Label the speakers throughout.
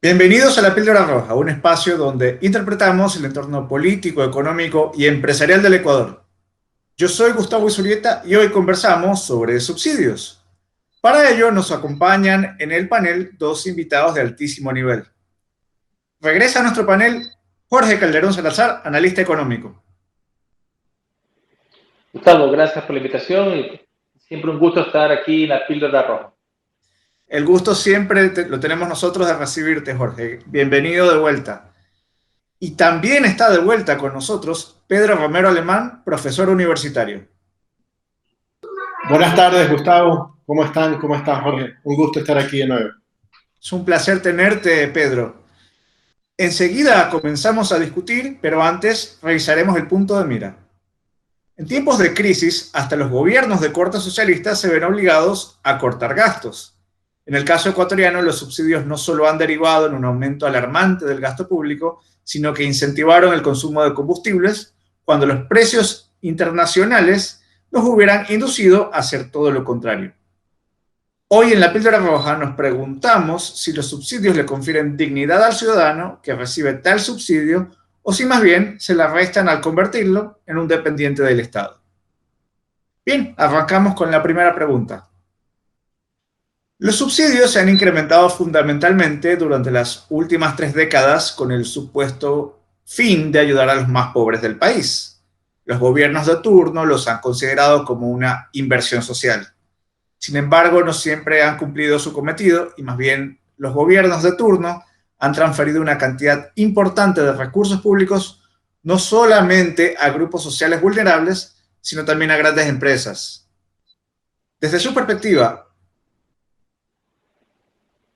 Speaker 1: Bienvenidos a La Píldora Roja, un espacio donde interpretamos el entorno político, económico y empresarial del Ecuador. Yo soy Gustavo Isurieta y hoy conversamos sobre subsidios. Para ello nos acompañan en el panel dos invitados de altísimo nivel. Regresa a nuestro panel Jorge Calderón Salazar, analista económico.
Speaker 2: Gustavo, gracias por la invitación y siempre un gusto estar aquí en La Píldora Roja.
Speaker 1: El gusto siempre lo tenemos nosotros de recibirte, Jorge. Bienvenido de vuelta. Y también está de vuelta con nosotros Pedro Romero Alemán, profesor universitario.
Speaker 3: Buenas tardes, Gustavo. ¿Cómo están? ¿Cómo estás, Jorge? Un gusto estar aquí de nuevo.
Speaker 1: Es un placer tenerte, Pedro. Enseguida comenzamos a discutir, pero antes revisaremos el punto de mira. En tiempos de crisis, hasta los gobiernos de corte socialista se ven obligados a cortar gastos. En el caso ecuatoriano, los subsidios no solo han derivado en un aumento alarmante del gasto público, sino que incentivaron el consumo de combustibles cuando los precios internacionales nos hubieran inducido a hacer todo lo contrario. Hoy en La Píldora Roja nos preguntamos si los subsidios le confieren dignidad al ciudadano que recibe tal subsidio o si más bien se la restan al convertirlo en un dependiente del Estado. Bien, arrancamos con la primera pregunta. Los subsidios se han incrementado fundamentalmente durante las últimas 3 décadas con el supuesto fin de ayudar a los más pobres del país. Los gobiernos de turno los han considerado como una inversión social. Sin embargo, no siempre han cumplido su cometido y más bien los gobiernos de turno han transferido una cantidad importante de recursos públicos no solamente a grupos sociales vulnerables, sino también a grandes empresas. Desde su perspectiva,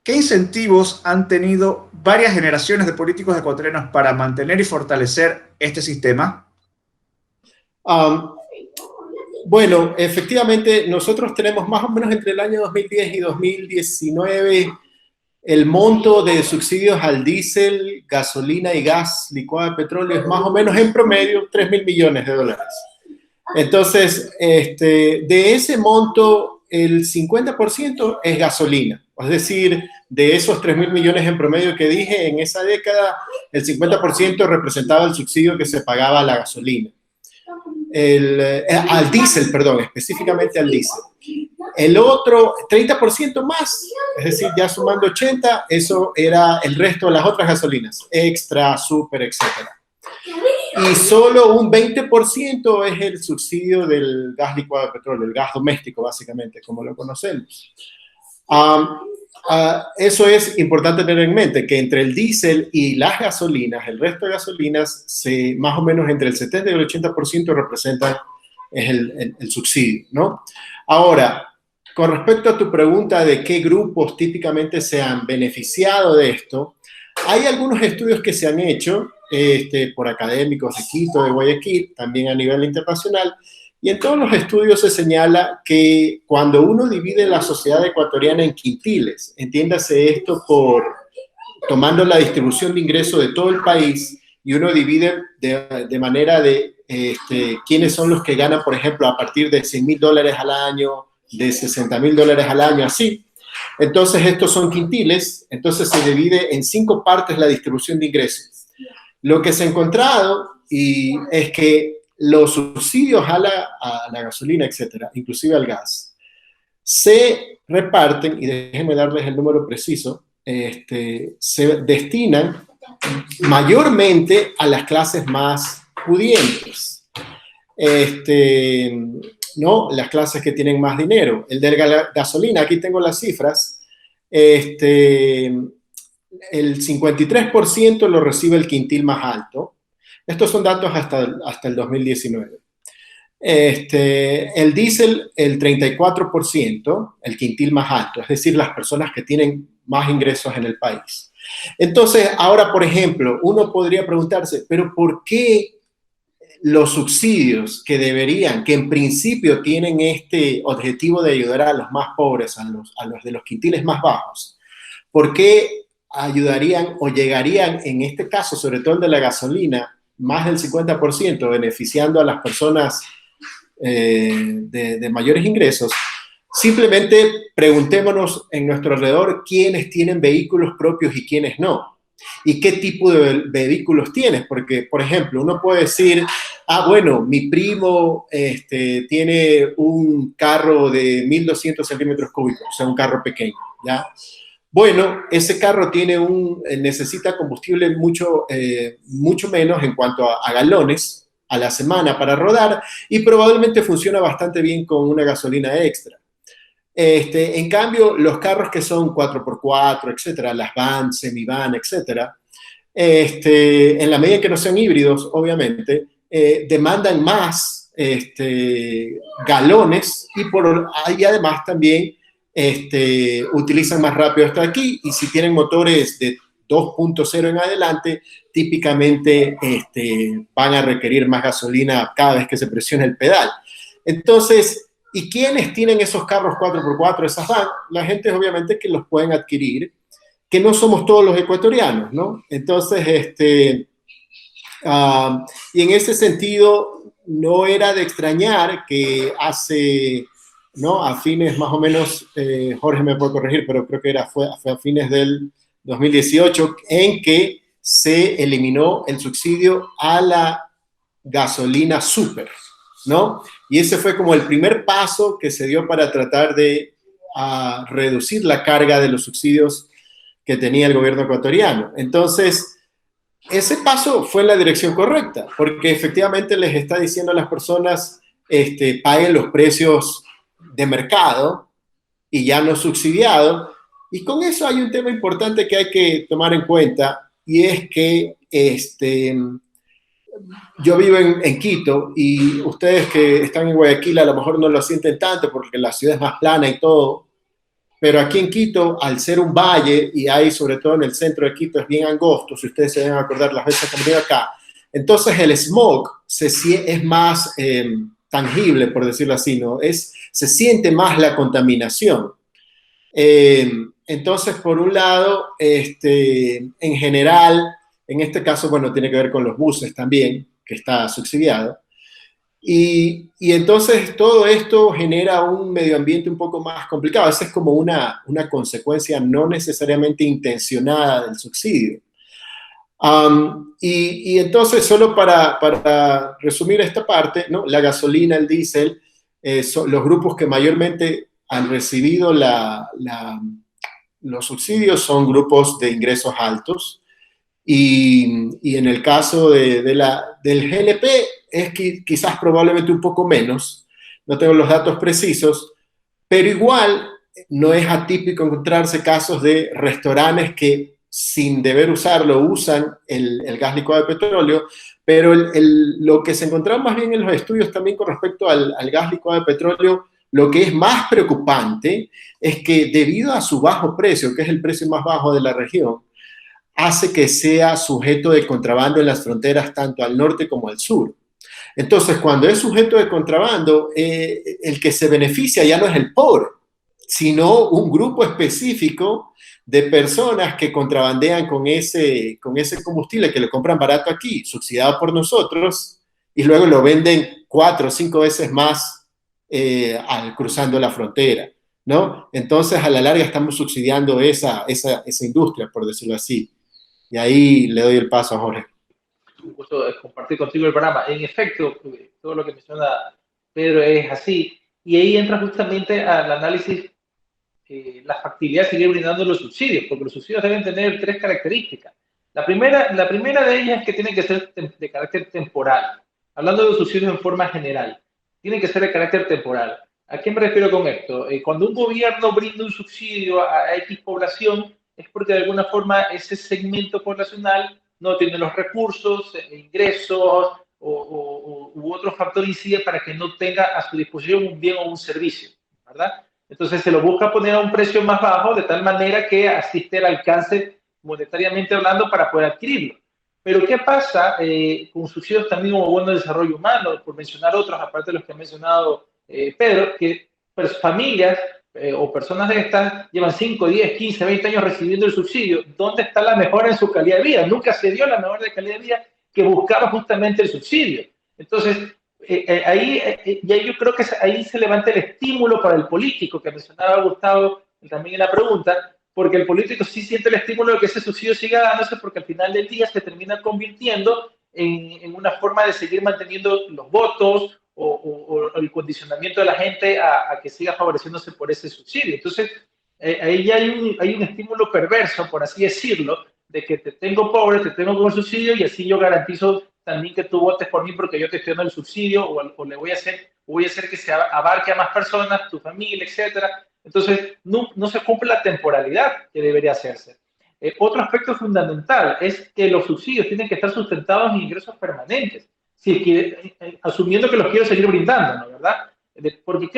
Speaker 1: ¿qué incentivos han tenido varias generaciones de políticos ecuatorianos para mantener y fortalecer este sistema?
Speaker 3: Bueno, efectivamente, nosotros tenemos más o menos entre el año 2010 y 2019 el monto de subsidios al diésel, gasolina y gas licuado de petróleo es más o menos en promedio 3.000 millones de dólares. Entonces, de ese monto, el 50% es gasolina. Es decir, de esos 3.000 millones en promedio que dije, en esa década, el 50% representaba el subsidio que se pagaba a la gasolina. Al diésel, perdón, específicamente al diésel. El otro 30% más, es decir, ya sumando 80, eso era el resto de las otras gasolinas, extra, super, etc. Y solo un 20% es el subsidio del gas licuado de petróleo, el gas doméstico, básicamente, como lo conocemos. Eso es importante tener en mente, que entre el diésel y las gasolinas, el resto de gasolinas, más o menos entre el 70 y el 80% representan el subsidio, ¿no? Ahora, con respecto a tu pregunta de qué grupos típicamente se han beneficiado de esto, hay algunos estudios que se han hecho por académicos de Quito, de Guayaquil, también a nivel internacional, y en todos los estudios se señala que cuando uno divide la sociedad ecuatoriana en quintiles, entiéndase esto por tomando la distribución de ingresos de todo el país, y uno divide de manera de quiénes son los que ganan, por ejemplo, a partir de $100.000 al año, de $60.000 al año, así. Entonces, estos son quintiles, entonces se divide en 5 partes la distribución de ingresos. Lo que se ha encontrado es que los subsidios a la gasolina, etcétera, inclusive al gas, se reparten, y déjenme darles el número preciso, se destinan mayormente a las clases más pudientes. ¿No? Las clases que tienen más dinero. El de la gasolina, aquí tengo las cifras, el 53% lo recibe el quintil más alto. Estos son datos hasta el 2019. El diésel, el 34%, el quintil más alto, es decir, las personas que tienen más ingresos en el país. Entonces, ahora, por ejemplo, uno podría preguntarse, ¿pero por qué los subsidios que en principio tienen este objetivo de ayudar a los más pobres, a los de los quintiles más bajos, por qué ayudarían o llegarían, en este caso, sobre todo el de la gasolina, más del 50%, beneficiando a las personas de mayores ingresos? Simplemente preguntémonos en nuestro alrededor quiénes tienen vehículos propios y quiénes no. ¿Y qué tipo de vehículos tienes? Porque, por ejemplo, uno puede decir, bueno, mi primo tiene un carro de 1.200 centímetros cúbicos, o sea, un carro pequeño, ¿ya? Bueno, ese carro necesita combustible mucho menos en cuanto a galones a la semana para rodar y probablemente funciona bastante bien con una gasolina extra. En cambio, los carros que son 4x4, etcétera, las van, semivan, etcétera, en la medida que no sean híbridos, obviamente, demandan más galones y además también utilizan más rápido hasta aquí, y si tienen motores de 2.0 en adelante, típicamente van a requerir más gasolina cada vez que se presiona el pedal. Entonces, ¿y quiénes tienen esos carros 4x4, esas van? La gente obviamente que los pueden adquirir, que no somos todos los ecuatorianos, ¿no? Entonces, y en ese sentido, no era de extrañar que ¿no? A fines más o menos, Jorge me puede corregir, pero creo que fue a fines del 2018, en que se eliminó el subsidio a la gasolina súper, ¿no? Y ese fue como el primer paso que se dio para tratar de reducir la carga de los subsidios que tenía el gobierno ecuatoriano. Entonces, ese paso fue en la dirección correcta, porque efectivamente les está diciendo a las personas, paguen los precios de mercado y ya no subsidiado. Y con eso hay un tema importante que hay que tomar en cuenta, y es que yo vivo en Quito, y ustedes que están en Guayaquil a lo mejor no lo sienten tanto porque la ciudad es más plana y todo, pero aquí en Quito, al ser un valle, y hay sobre todo en el centro de Quito, es bien angosto, si ustedes se deben acordar las veces que han venido acá, entonces el smog es más tangible, por decirlo así, ¿no? Se siente más la contaminación. Entonces, por un lado, en general, en este caso, bueno, tiene que ver con los buses también, que está subsidiado. Y entonces todo esto genera un medio ambiente un poco más complicado. Esa es como una consecuencia no necesariamente intencionada del subsidio. Y entonces, solo para resumir esta parte, ¿no? La gasolina, el diésel, son los grupos que mayormente han recibido los subsidios son grupos de ingresos altos. Y en el caso del GLP es quizás probablemente un poco menos, no tengo los datos precisos, pero igual no es atípico encontrarse casos de restaurantes que sin deber usarlo usan el gas licuado de petróleo, pero lo que se encontraba más bien en los estudios también con respecto al gas licuado de petróleo, lo que es más preocupante es que debido a su bajo precio, que es el precio más bajo de la región, hace que sea sujeto de contrabando en las fronteras tanto al norte como al sur. Entonces, cuando es sujeto de contrabando, el que se beneficia ya no es el pobre, sino un grupo específico de personas que contrabandean con ese combustible, que lo compran barato aquí, subsidiado por nosotros, y luego lo venden 4 o 5 veces más cruzando la frontera, ¿no? Entonces, a la larga estamos subsidiando esa industria, por decirlo así. Y ahí le doy el paso a Jorge.
Speaker 2: Un gusto compartir contigo el programa. En efecto, todo lo que menciona Pedro es así. Y ahí entra justamente al análisis la factibilidad de seguir brindando los subsidios, porque los subsidios deben tener 3 características. La primera de ellas es que tienen que ser de carácter temporal. Hablando de los subsidios en forma general, tienen que ser de carácter temporal. ¿A qué me refiero con esto? Cuando un gobierno brinda un subsidio a X población, es porque de alguna forma ese segmento poblacional no tiene los recursos, ingresos u otro factor incide para que no tenga a su disposición un bien o un servicio, ¿verdad? Entonces se lo busca poner a un precio más bajo de tal manera que asiste al alcance monetariamente hablando para poder adquirirlo. Pero ¿qué pasa con subsidios también como bono de desarrollo humano, por mencionar otros, aparte de los que ha mencionado Pedro, que familias o personas de estas llevan 5, 10, 15, 20 años recibiendo el subsidio? ¿Dónde está la mejora en su calidad de vida? Nunca se dio la mejora de calidad de vida que buscaba justamente el subsidio. Entonces, ahí yo creo que ahí se levanta el estímulo para el político, que mencionaba Gustavo también en la pregunta, porque el político sí siente el estímulo de que ese subsidio siga dándose, porque al final del día se termina convirtiendo en una forma de seguir manteniendo los votos o el condicionamiento de la gente a que siga favoreciéndose por ese subsidio. Entonces, ahí ya hay un estímulo perverso, por así decirlo, de que te tengo pobre, te tengo con el subsidio y así yo garantizo también que tú votes por mí porque yo te estoy dando el subsidio o le voy a hacer que se abarque a más personas, tu familia, etcétera. Entonces, no se cumple la temporalidad que debería hacerse. Otro aspecto fundamental es que los subsidios tienen que estar sustentados en ingresos permanentes, si es que, asumiendo que los quiero seguir brindando, ¿no? ¿Verdad? Porque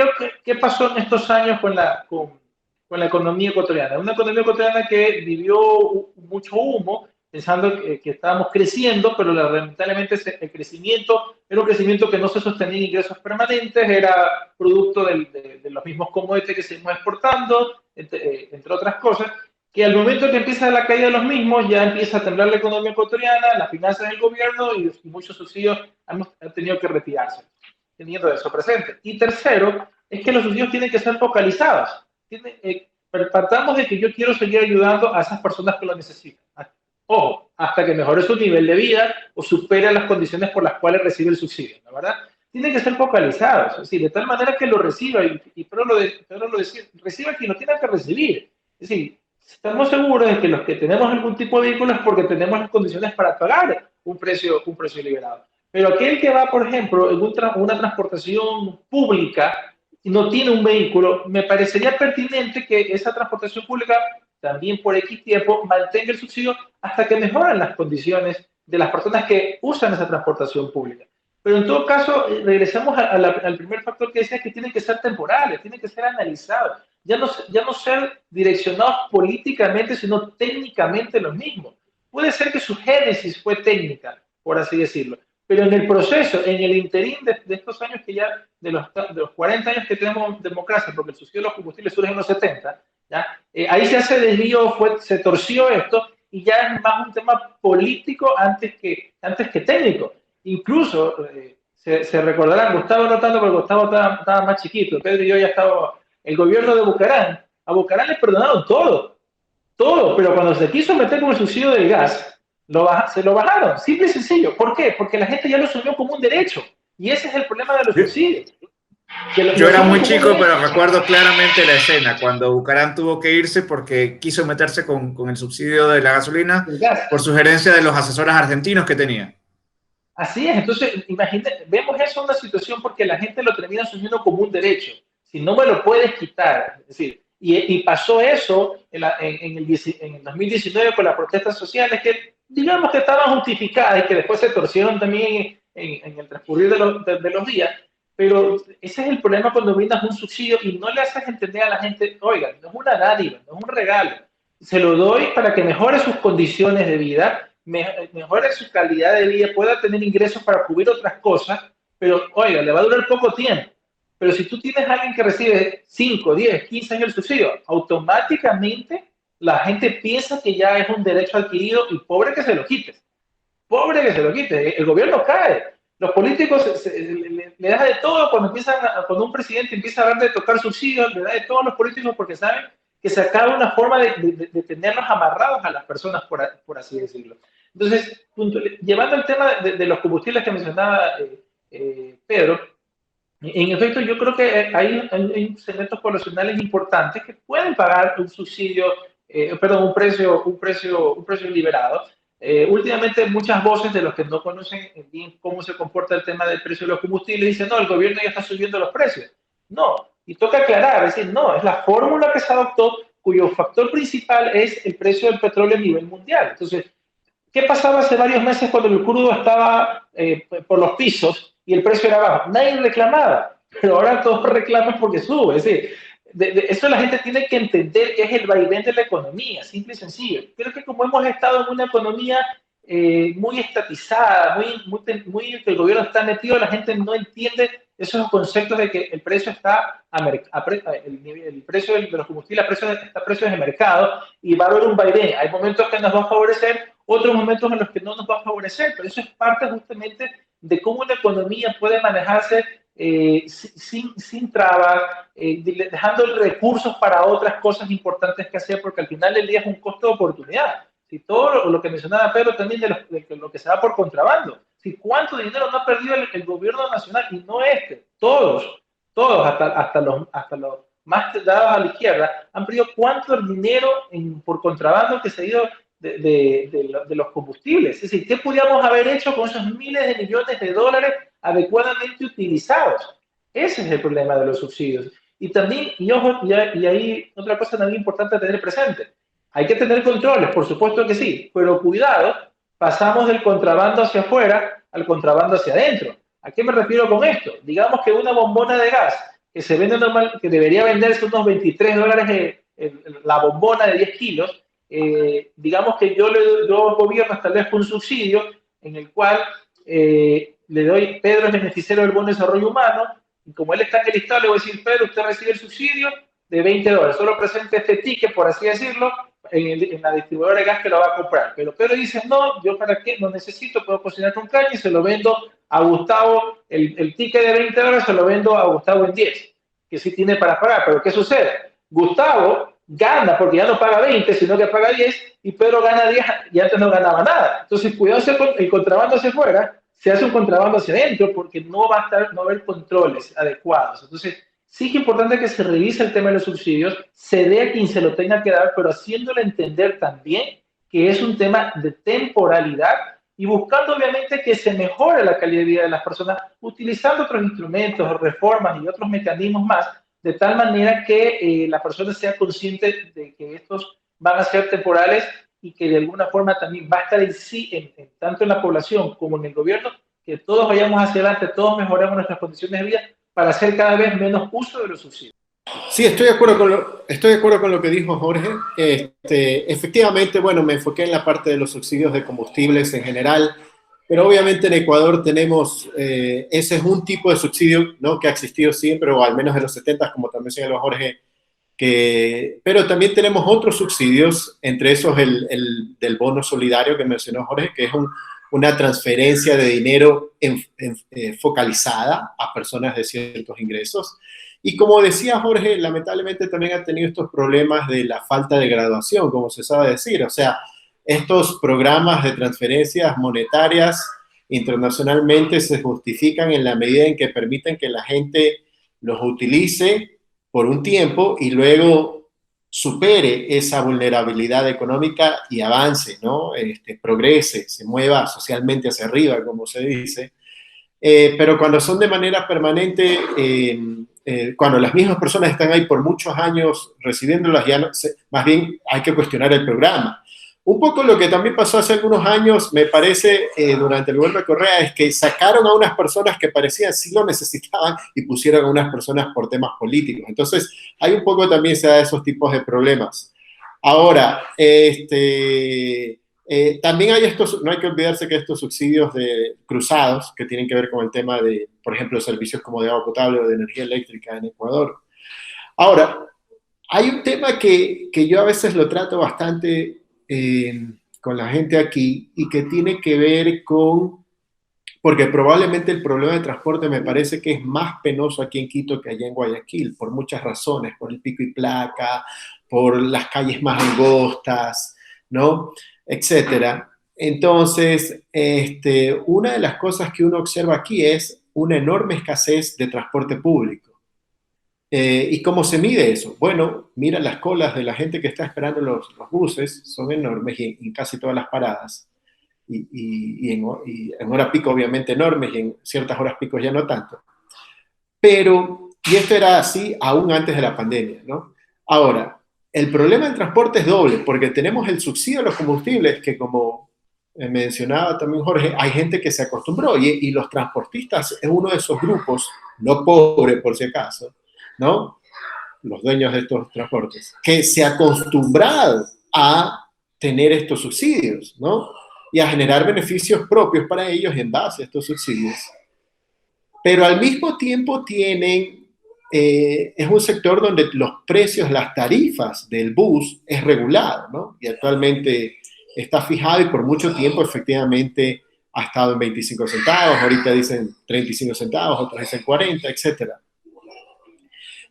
Speaker 2: ¿qué pasó en estos años con la economía ecuatoriana? Una economía ecuatoriana que vivió mucho humo, pensando que estábamos creciendo, pero lamentablemente el crecimiento era un crecimiento que no se sostenía en ingresos permanentes, era producto de los mismos commodities que seguimos exportando, entre otras cosas, que al momento que empieza la caída de los mismos, ya empieza a temblar la economía ecuatoriana, las finanzas del gobierno y muchos subsidios han tenido que retirarse, teniendo eso presente. Y tercero, es que los subsidios tienen que ser focalizados. Partamos de que yo quiero seguir ayudando a esas personas que lo necesitan. Ojo, hasta que mejore su nivel de vida o supere las condiciones por las cuales recibe el subsidio, ¿no? ¿Verdad? Tienen que ser focalizados, es decir, de tal manera que lo reciba reciba quien lo tiene que recibir. Es decir, estamos seguros de que los que tenemos algún tipo de vehículo es porque tenemos las condiciones para pagar un precio liberado. Pero aquel que va, por ejemplo, en una transportación pública y no tiene un vehículo, me parecería pertinente que esa transportación pública también por X tiempo mantenga el subsidio hasta que mejoren las condiciones de las personas que usan esa transportación pública. Pero en todo caso, regresamos al primer factor que decía, que tienen que ser temporales, tienen que ser analizados, ya no ser direccionados políticamente, sino técnicamente lo mismo. Puede ser que su génesis fue técnica, por así decirlo, pero en el proceso, en el interín de estos años que ya, de los 40 años que tenemos democracia, porque el subsidio de los combustibles surge en los 70, ¿ya? Ahí se hace desvío, se torció esto y ya es más un tema político antes que técnico. Incluso se recordarán, Gustavo no tanto porque Gustavo estaba más chiquito, Pedro y yo ya estábamos, el gobierno de Bucarán, a Bucarán le perdonaron todo, pero cuando se quiso meter con el subsidio del gas, se lo bajaron, simple y sencillo. ¿Por qué? Porque la gente ya lo asumió como un derecho y ese es el problema de los subsidios.
Speaker 1: Yo era muy chico, pero recuerdo claramente la escena cuando Bucarán tuvo que irse porque quiso meterse con el subsidio de la gasolina por sugerencia de los asesores argentinos que tenía.
Speaker 2: Así es, entonces imagínate, vemos eso en una situación porque la gente lo termina asumiendo como un derecho. Si no me lo puedes quitar, es decir, y pasó eso en el 2019 con las protestas sociales que digamos que estaban justificadas y que después se torcieron también en el transcurrir de los días. Pero ese es el problema cuando brindas un subsidio y no le haces entender a la gente, oiga, no es una dádiva, no es un regalo. Se lo doy para que mejore sus condiciones de vida, mejore su calidad de vida, pueda tener ingresos para cubrir otras cosas, pero oiga, le va a durar poco tiempo. Pero si tú tienes a alguien que recibe 5, 10, 15 años el subsidio, automáticamente la gente piensa que ya es un derecho adquirido y pobre que se lo quites. Pobre que se lo quites. El gobierno cae. Los políticos le da de todo cuando un presidente empieza a hablar de tocar subsidios, le da de todos los políticos porque saben que se acaba una forma de tenerlos amarrados a las personas, por así decirlo. Entonces, llevando el tema de los combustibles que mencionaba Pedro, en efecto, yo creo que hay segmentos poblacionales importantes que pueden pagar un subsidio, un precio liberado. Últimamente muchas voces de los que no conocen bien cómo se comporta el tema del precio de los combustibles dicen, no, el gobierno ya está subiendo los precios. No, y toca aclarar, es decir, no, es la fórmula que se adoptó cuyo factor principal es el precio del petróleo a nivel mundial. Entonces, ¿qué pasaba hace varios meses cuando el crudo estaba por los pisos y el precio era bajo? Nadie reclamaba, pero ahora todos reclaman porque sube. Es decir, eso la gente tiene que entender que es el vaivén de la economía, simple y sencillo. Creo que como hemos estado en una economía muy estatizada, que el gobierno está metido, la gente no entiende esos conceptos de que el precio está el precio de los combustibles está a precios de mercado y va a haber un vaivén. Hay momentos que nos va a favorecer, otros momentos en los que no nos va a favorecer, pero eso es parte justamente de cómo una economía puede manejarse sin trabas, dejando recursos para otras cosas importantes que hacer, porque al final del día es un costo de oportunidad. Si todo lo que mencionaba Pedro también de lo que se da por contrabando, si cuánto dinero no ha perdido el gobierno nacional, y no todos, hasta los más dados a la izquierda, han perdido cuánto dinero por contrabando que se ha ido de los combustibles. Es decir, ¿qué podríamos haber hecho con esos miles de millones de dólares adecuadamente utilizados? Ese es el problema de los subsidios. Y también, y ahí otra cosa también importante a tener presente, hay que tener controles, por supuesto que sí, pero cuidado, pasamos del contrabando hacia afuera al contrabando hacia adentro. ¿A qué me refiero con esto? Digamos que una bombona de gas que se vende normal, que debería venderse unos $23 la bombona de 10 kilos, digamos que yo al gobierno establezco un subsidio en el cual le doy, Pedro es beneficiario del Bono de Desarrollo Humano, y como él está en el listado, le voy a decir, Pedro, usted recibe el subsidio de $20, solo presente este ticket, por así decirlo, en la distribuidora de gas que lo va a comprar. Pero Pedro dice, no, yo para qué, no necesito, puedo cocinar con caña y se lo vendo a Gustavo, el ticket de $20 se lo vendo a Gustavo en 10, que sí tiene para pagar. Pero ¿qué sucede? Gustavo gana, porque ya no paga 20, sino que paga 10, y Pedro gana 10 y antes no ganaba nada. Entonces, cuidado si el contrabando hacia afuera, se hace un contrabando hacia adentro, porque no va a haber controles adecuados. Entonces, sí que es importante que se revise el tema de los subsidios, se dé a quien se lo tenga que dar, pero haciéndole entender también que es un tema de temporalidad y buscando obviamente que se mejore la calidad de vida de las personas, utilizando otros instrumentos, reformas y otros mecanismos más, de tal manera que la persona sea consciente de que estos van a ser temporales y que de alguna forma también va a estar en sí, tanto en la población como en el gobierno, que todos vayamos hacia adelante, todos mejoremos nuestras condiciones de vida para hacer cada vez menos uso de los subsidios.
Speaker 3: Sí, estoy de acuerdo con lo que dijo Jorge. Efectivamente, bueno, me enfoqué en la parte de los subsidios de combustibles en general, pero obviamente en Ecuador tenemos, ese es un tipo de subsidio, ¿no?, que ha existido siempre, o al menos en los 70, como también señaló Jorge, pero también tenemos otros subsidios, entre esos el del bono solidario que mencionó Jorge, que es una transferencia de dinero focalizada a personas de ciertos ingresos. Y como decía Jorge, lamentablemente también ha tenido estos problemas de la falta de graduación, como se sabe decir. O sea, estos programas de transferencias monetarias internacionalmente se justifican en la medida en que permiten que la gente los utilice por un tiempo y luego supere esa vulnerabilidad económica y avance, ¿no? Progrese, se mueva socialmente hacia arriba, como se dice. Pero cuando son de manera permanente, cuando las mismas personas están ahí por muchos años recibiéndolas, ya no, más bien hay que cuestionar el programa. Un poco lo que también pasó hace algunos años, me parece, durante el gobierno de Correa, es que sacaron a unas personas que parecían sí lo necesitaban y pusieron a unas personas por temas políticos. Entonces, hay un poco también se da esos tipos de problemas. Ahora, también hay estos, no hay que olvidarse que estos subsidios cruzados, que tienen que ver con el tema de, por ejemplo, servicios como de agua potable o de energía eléctrica en Ecuador. Ahora, hay un tema que yo a veces lo trato bastante con la gente aquí y que tiene que ver con, porque probablemente el problema de transporte me parece que es más penoso aquí en Quito que allá en Guayaquil, por muchas razones, por el pico y placa, por las calles más angostas, ¿no?, etcétera. Entonces, una de las cosas que uno observa aquí es una enorme escasez de transporte público. ¿Y cómo se mide eso? Bueno, mira las colas de la gente que está esperando los buses, son enormes en casi todas las paradas. Y en hora pico obviamente enormes, y en ciertas horas pico ya no tanto. Pero, y esto era así aún antes de la pandemia, ¿no? Ahora, el problema del transporte es doble, porque tenemos el subsidio a los combustibles, que como mencionaba también Jorge, hay gente que se acostumbró, y los transportistas es uno de esos grupos, no pobre por si acaso, ¿no?, los dueños de estos transportes, que se ha acostumbrado a tener estos subsidios, ¿no?, y a generar beneficios propios para ellos en base a estos subsidios. Pero al mismo tiempo es un sector donde los precios, las tarifas del bus es regulado, ¿no?, y actualmente está fijado y por mucho tiempo efectivamente ha estado en 25 centavos, ahorita dicen 35 centavos, otros dicen 40, etc.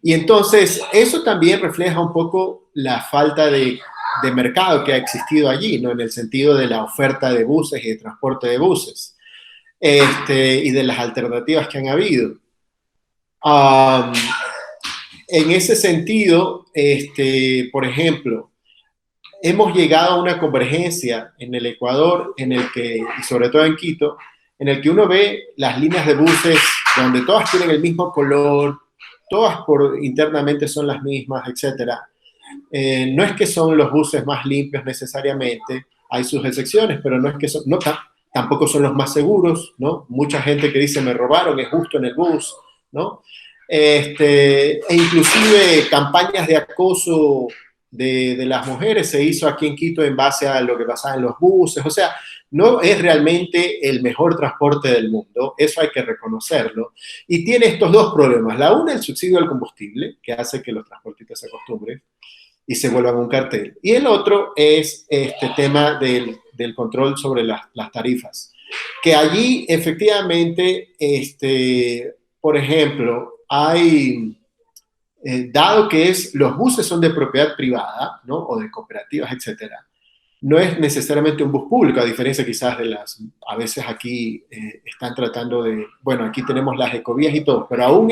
Speaker 3: Y entonces eso también refleja un poco la falta de mercado que ha existido allí, ¿no? En el sentido de la oferta de buses y de transporte de buses, y de las alternativas que han habido. En ese sentido, por ejemplo, hemos llegado a una convergencia en el Ecuador, en el que, y sobre todo en Quito, en el que uno ve las líneas de buses donde todas tienen el mismo color, todas internamente son las mismas, etc. No es que son los buses más limpios necesariamente, hay sus excepciones, pero no es que son, no, tampoco son los más seguros, ¿no? Mucha gente que dice me robaron es justo en el bus, ¿no? E inclusive campañas de acoso de las mujeres se hizo aquí en Quito en base a lo que pasaba en los buses, o sea, no es realmente el mejor transporte del mundo, eso hay que reconocerlo, y tiene estos dos problemas. La una, el subsidio al combustible, que hace que los transportistas se acostumbren y se vuelvan un cartel, y el otro es este tema del control sobre las tarifas, que allí efectivamente, por ejemplo, hay... dado que los buses son de propiedad privada, ¿no? O de cooperativas, etcétera, no es necesariamente un bus público, a diferencia quizás de a veces aquí están tratando de, bueno, aquí tenemos las ecovías y todo, pero aún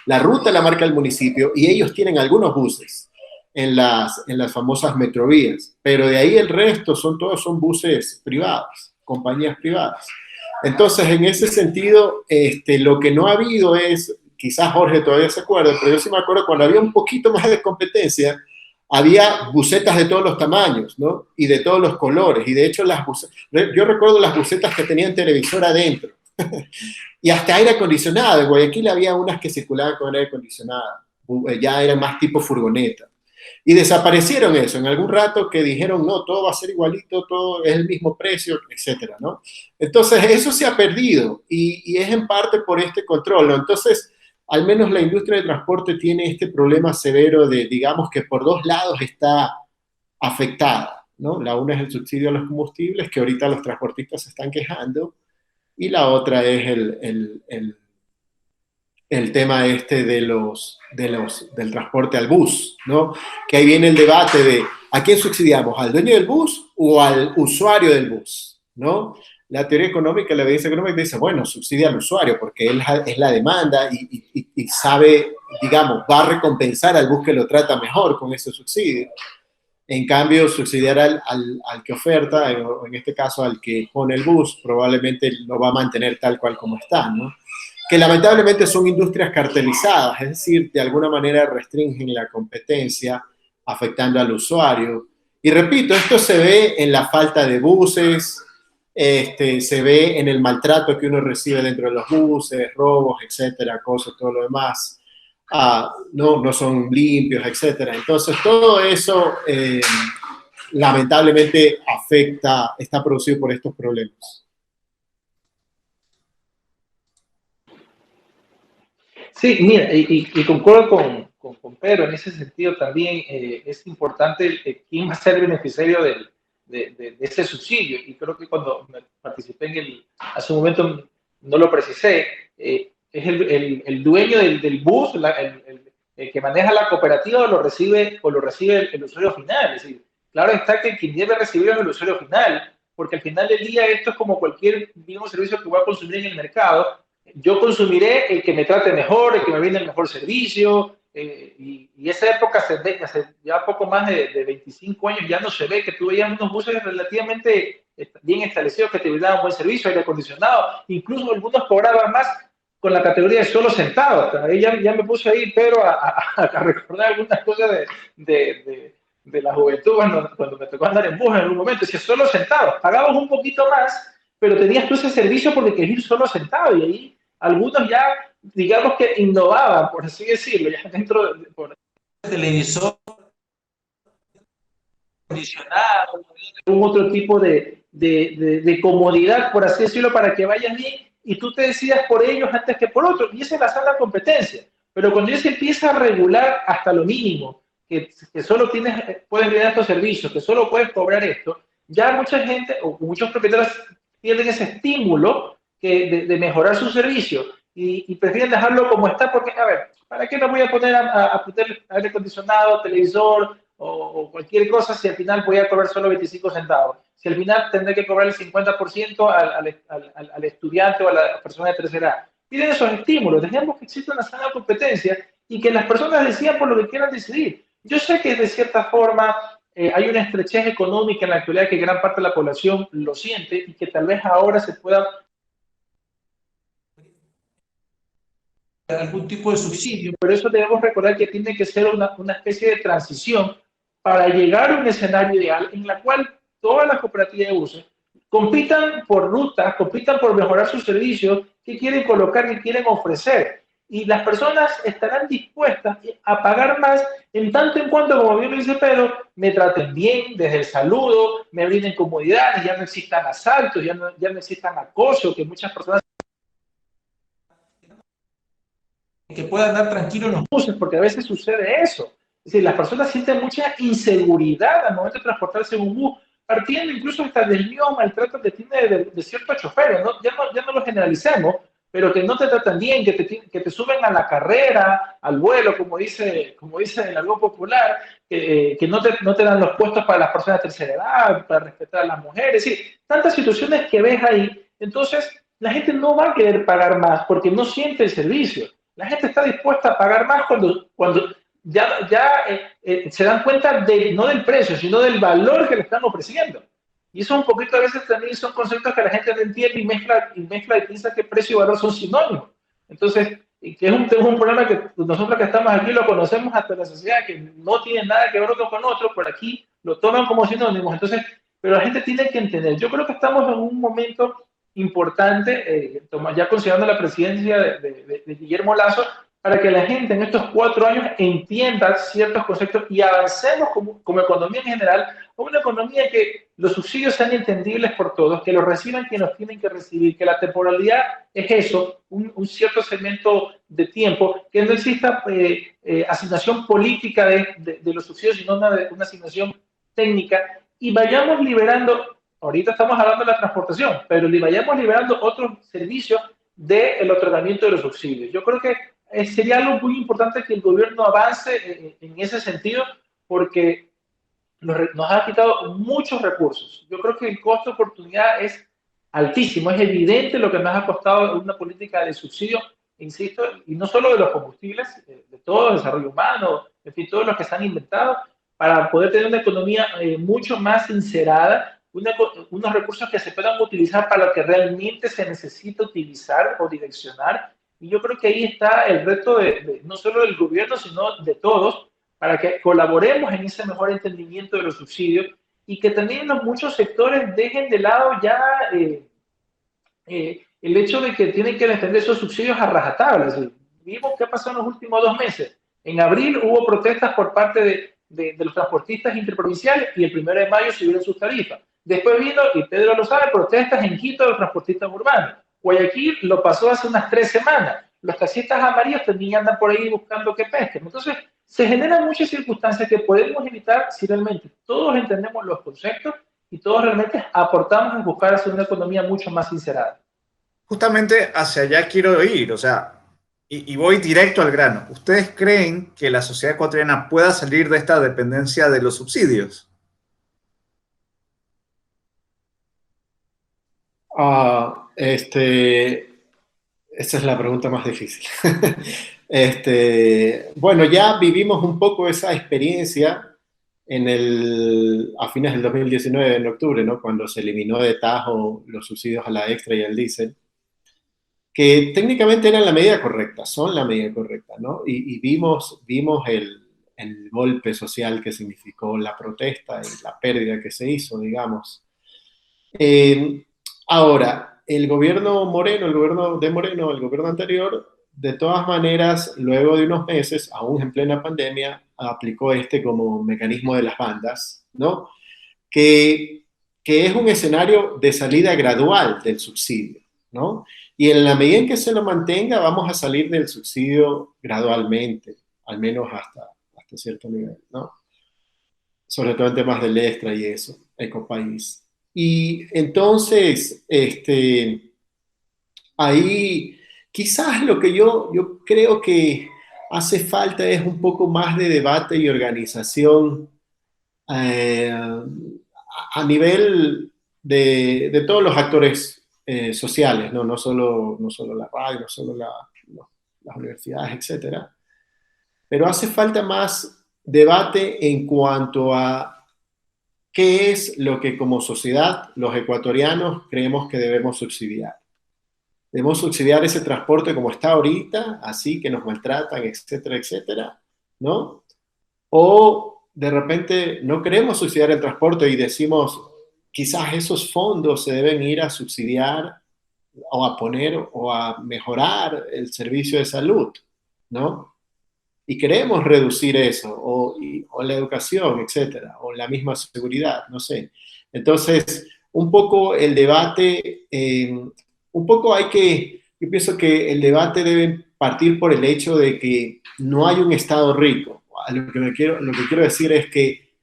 Speaker 3: la ruta la marca el municipio y ellos tienen algunos buses en las famosas metrovías, pero de ahí el resto todos son buses privados, compañías privadas. Entonces, en ese sentido, lo que no ha habido es, quizás Jorge todavía se acuerda, pero yo sí me acuerdo cuando había un poquito más de competencia, había busetas de todos los tamaños, ¿no? Y de todos los colores. Y de hecho, yo recuerdo las busetas que tenían televisor adentro. Y hasta aire acondicionado. En Guayaquil había unas que circulaban con aire acondicionado. Ya eran más tipo furgoneta. Y desaparecieron eso. En algún rato que dijeron, no, todo va a ser igualito, todo es el mismo precio, etcétera, ¿no? Entonces, eso se ha perdido. Y es en parte por este control, ¿no? Entonces, al menos la industria de transporte tiene este problema severo de, digamos, que por dos lados está afectada, ¿no? La una es el subsidio a los combustibles, que ahorita los transportistas se están quejando, y la otra es el tema del transporte al bus, ¿no? Que ahí viene el debate de, ¿a quién subsidiamos? ¿Al dueño del bus o al usuario del bus? ¿No? La teoría económica, la evidencia económica dice, bueno, subsidia al usuario porque él es la demanda y sabe, digamos, va a recompensar al bus que lo trata mejor con ese subsidio. En cambio, subsidiar al que oferta, en este caso al que pone el bus, probablemente lo va a mantener tal cual como está, ¿no? Que lamentablemente son industrias cartelizadas, es decir, de alguna manera restringen la competencia, afectando al usuario. Y repito, esto se ve en la falta de buses, se ve en el maltrato que uno recibe dentro de los buses, robos, etcétera, cosas, todo lo demás. No son limpios, etcétera. Entonces, todo eso lamentablemente está producido por estos problemas.
Speaker 2: Sí, mira, y concuerdo con Pedro en ese sentido también. Es importante quién va a ser el beneficiario de ese subsidio. Y creo que cuando participé hace un momento no lo precisé, es el dueño del bus, el que maneja la cooperativa o lo recibe el usuario final. Es decir, claro está que quien debe recibir es el usuario final, porque al final del día esto es como cualquier mismo servicio que voy a consumir en el mercado. Yo consumiré el que me trate mejor, el que me venda el mejor servicio, y esa época hace ya poco más de 25 años ya no se ve, que tú veías unos buses relativamente bien establecidos que te brindaban buen servicio, aire acondicionado, incluso algunos cobraban más con la categoría de solo sentados. Ahí ya me puse ahí, pero a recordar algunas cosas de la juventud cuando me tocó andar en bus en algún momento. Decía, solo sentados, pagabas un poquito más, pero tenías tú ese servicio porque querías ir solo sentado, y ahí algunos ya, digamos que innovaban, por así decirlo, ya dentro de televisor acondicionado, un otro tipo de comodidad, por así decirlo, para que vayan bien, y tú te decidas por ellos antes que por otros, y esa es la sana competencia. Pero cuando ya se empieza a regular hasta lo mínimo, que solo puedes brindar estos servicios, que solo puedes cobrar esto, ya mucha gente o muchos propietarios pierden ese estímulo de mejorar su servicio y prefieren dejarlo como está porque, a ver, ¿para qué le voy a poner a poner aire acondicionado, televisor o cualquier cosa si al final voy a cobrar solo 25 centavos? Si al final tendré que cobrar el 50% al estudiante o a la persona de tercera edad. Tienen esos estímulos, dejemos que exista una sana competencia y que las personas decidan por lo que quieran decidir. Yo sé que de cierta forma hay una estrechez económica en la actualidad que gran parte de la población lo siente y que tal vez ahora se pueda algún tipo de subsidio, pero eso debemos recordar que tiene que ser una especie de transición para llegar a un escenario ideal en la cual todas las cooperativas de buses compitan por rutas, compitan por mejorar sus servicios, qué quieren colocar, qué quieren ofrecer. Y las personas estarán dispuestas a pagar más en tanto en cuanto, como bien lo dice Pedro, me traten bien desde el saludo, me brinden comodidades, ya no existan asaltos, ya no existan acoso, que muchas personas que puedan andar tranquilos en los buses, porque a veces sucede eso. Es decir, las personas sienten mucha inseguridad al momento de transportarse en un bus, partiendo incluso hasta del mismo maltrato que tiene de ciertos choferes, ¿no? Ya no lo generalicemos, pero que no te tratan bien, que te suben a la carrera, al vuelo, como dice el algo popular, que no te dan los puestos para las personas de tercera edad, para respetar a las mujeres, sí, tantas situaciones que ves ahí. Entonces, la gente no va a querer pagar más porque no siente el servicio. La gente está dispuesta a pagar más cuando se dan cuenta no del precio, sino del valor que le están ofreciendo. Y eso un poquito a veces también son conceptos que la gente no entiende y piensa que precio y valor son sinónimos. Entonces, que es un problema que nosotros que estamos aquí lo conocemos hasta la sociedad, que no tiene nada que ver uno con otro, por aquí lo toman como sinónimos. Entonces, pero la gente tiene que entender. Yo creo que estamos en un momento importante, ya considerando la presidencia de Guillermo Lasso, para que la gente en estos 4 años entienda ciertos conceptos y avancemos como economía en general a una economía que los subsidios sean entendibles por todos, que los reciban quienes los tienen que recibir, que la temporalidad es eso, un cierto segmento de tiempo, que no exista asignación política de los subsidios, sino una asignación técnica, y vayamos liberando. Ahorita estamos hablando de la transportación, pero le vayamos liberando otros servicios del otorgamiento de los subsidios. Yo creo que sería algo muy importante que el gobierno avance en ese sentido, porque nos ha quitado muchos recursos. Yo creo que el costo de oportunidad es altísimo, es evidente lo que nos ha costado una política de subsidio, insisto, y no solo de los combustibles, de todo el desarrollo humano, en fin, todos los que se han inventado, para poder tener una economía mucho más sincerada, unos recursos que se puedan utilizar para lo que realmente se necesita utilizar o direccionar. Y yo creo que ahí está el reto no solo del gobierno, sino de todos, para que colaboremos en ese mejor entendimiento de los subsidios y que también los muchos sectores dejen de lado ya el hecho de que tienen que defender esos subsidios a rajatabla. Vimos qué pasó en los últimos 2 meses. En abril hubo protestas por parte de los transportistas interprovinciales y el 1 de mayo subieron sus tarifas. Después vino, y Pedro lo sabe, protestas en Quito de los transportistas urbanos. Guayaquil lo pasó hace unas 3 semanas. Los taxistas amarillos también andan por ahí buscando que pesquen. Entonces, se generan muchas circunstancias que podemos evitar si realmente todos entendemos los conceptos y todos realmente aportamos en buscar hacer una economía mucho más sincerada.
Speaker 1: Justamente hacia allá quiero ir, o sea, y voy directo al grano. ¿Ustedes creen que la sociedad ecuatoriana pueda salir de esta dependencia de los subsidios?
Speaker 3: Esa es la pregunta más difícil. Bueno, ya vivimos un poco esa experiencia a fines del 2019, en octubre, ¿no? Cuando se eliminó de tajo los subsidios a la extra y al diésel, que técnicamente eran la medida correcta, son la medida correcta, ¿no? Y vimos el golpe social que significó la protesta y la pérdida que se hizo, digamos. Ahora, el gobierno de Moreno, el gobierno anterior, de todas maneras, luego de unos meses, aún en plena pandemia, aplicó como mecanismo de las bandas, ¿no? Que es un escenario de salida gradual del subsidio, ¿no? Y en la medida en que se lo mantenga, vamos a salir del subsidio gradualmente, al menos hasta cierto nivel, ¿no? Sobre todo en temas del extra y eso, Ecopaís. Y entonces, ahí quizás lo que yo creo que hace falta es un poco más de debate y organización a nivel de todos los actores sociales, ¿no? No solo la radio, no solo las universidades, etcétera. Pero hace falta más debate en cuanto a qué es lo que como sociedad los ecuatorianos creemos que debemos subsidiar. Debemos subsidiar ese transporte como está ahorita, así que nos maltratan, etcétera, etcétera, ¿no? O de repente no queremos subsidiar el transporte y decimos, quizás esos fondos se deben ir a subsidiar o a poner o a mejorar el servicio de salud, ¿no? Y queremos reducir eso, o la educación, etcétera, o la misma seguridad, no sé. Entonces, un poco el debate, un poco yo pienso que el debate debe partir por el hecho de que no hay un Estado rico. Lo que quiero decir es que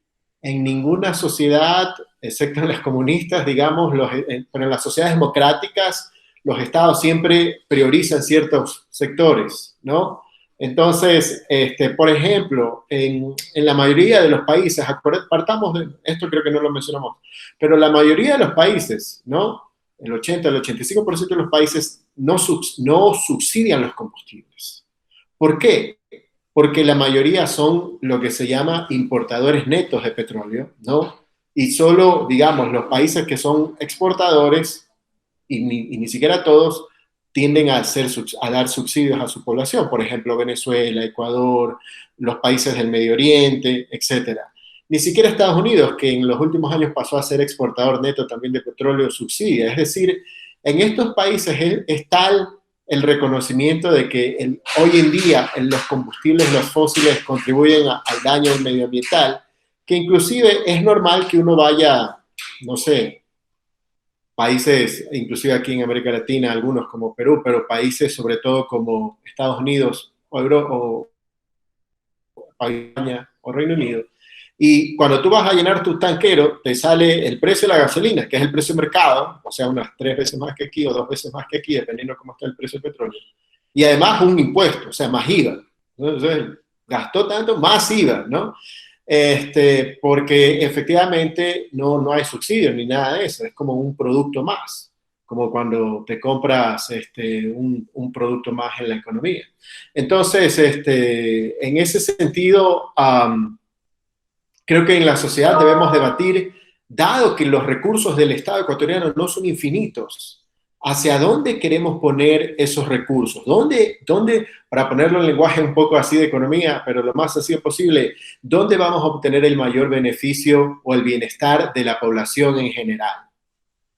Speaker 3: en ninguna sociedad, excepto en las comunistas, digamos, pero en las sociedades democráticas, los estados siempre priorizan ciertos sectores, ¿no? Entonces, por ejemplo, en la mayoría de los países, partamos de esto, creo que no lo mencionamos, pero la mayoría de los países, ¿no? El 80, el 85% de los países no subsidian los combustibles. ¿Por qué? Porque la mayoría son lo que se llama importadores netos de petróleo, ¿no? Y solo, digamos, los países que son exportadores, y ni siquiera todos, tienden a dar subsidios a su población, por ejemplo, Venezuela, Ecuador, los países del Medio Oriente, etcétera. Ni siquiera Estados Unidos, que en los últimos años pasó a ser exportador neto también de petróleo, subsidia. Es decir, en estos países es tal el reconocimiento de que hoy en día los combustibles, los fósiles, contribuyen al daño medioambiental, que inclusive es normal que uno vaya, no sé, países, inclusive aquí en América Latina, algunos como Perú, pero países sobre todo como Estados Unidos o España o Reino Unido. Y cuando tú vas a llenar tu tanquero, te sale el precio de la gasolina, que es el precio de mercado, o sea, unas 3 veces más que aquí o 2 veces más que aquí, dependiendo de cómo está el precio del petróleo. Y además un impuesto, o sea, más IVA. Entonces, gastó tanto, más IVA, ¿no? Porque efectivamente no hay subsidio ni nada de eso, es como un producto más, como cuando te compras un producto más en la economía. Entonces, en ese sentido, creo que en la sociedad debemos debatir, dado que los recursos del Estado ecuatoriano no son infinitos, ¿hacia dónde queremos poner esos recursos? ¿Dónde, para ponerlo en lenguaje un poco así de economía, pero lo más sencillo posible, dónde vamos a obtener el mayor beneficio o el bienestar de la población en general?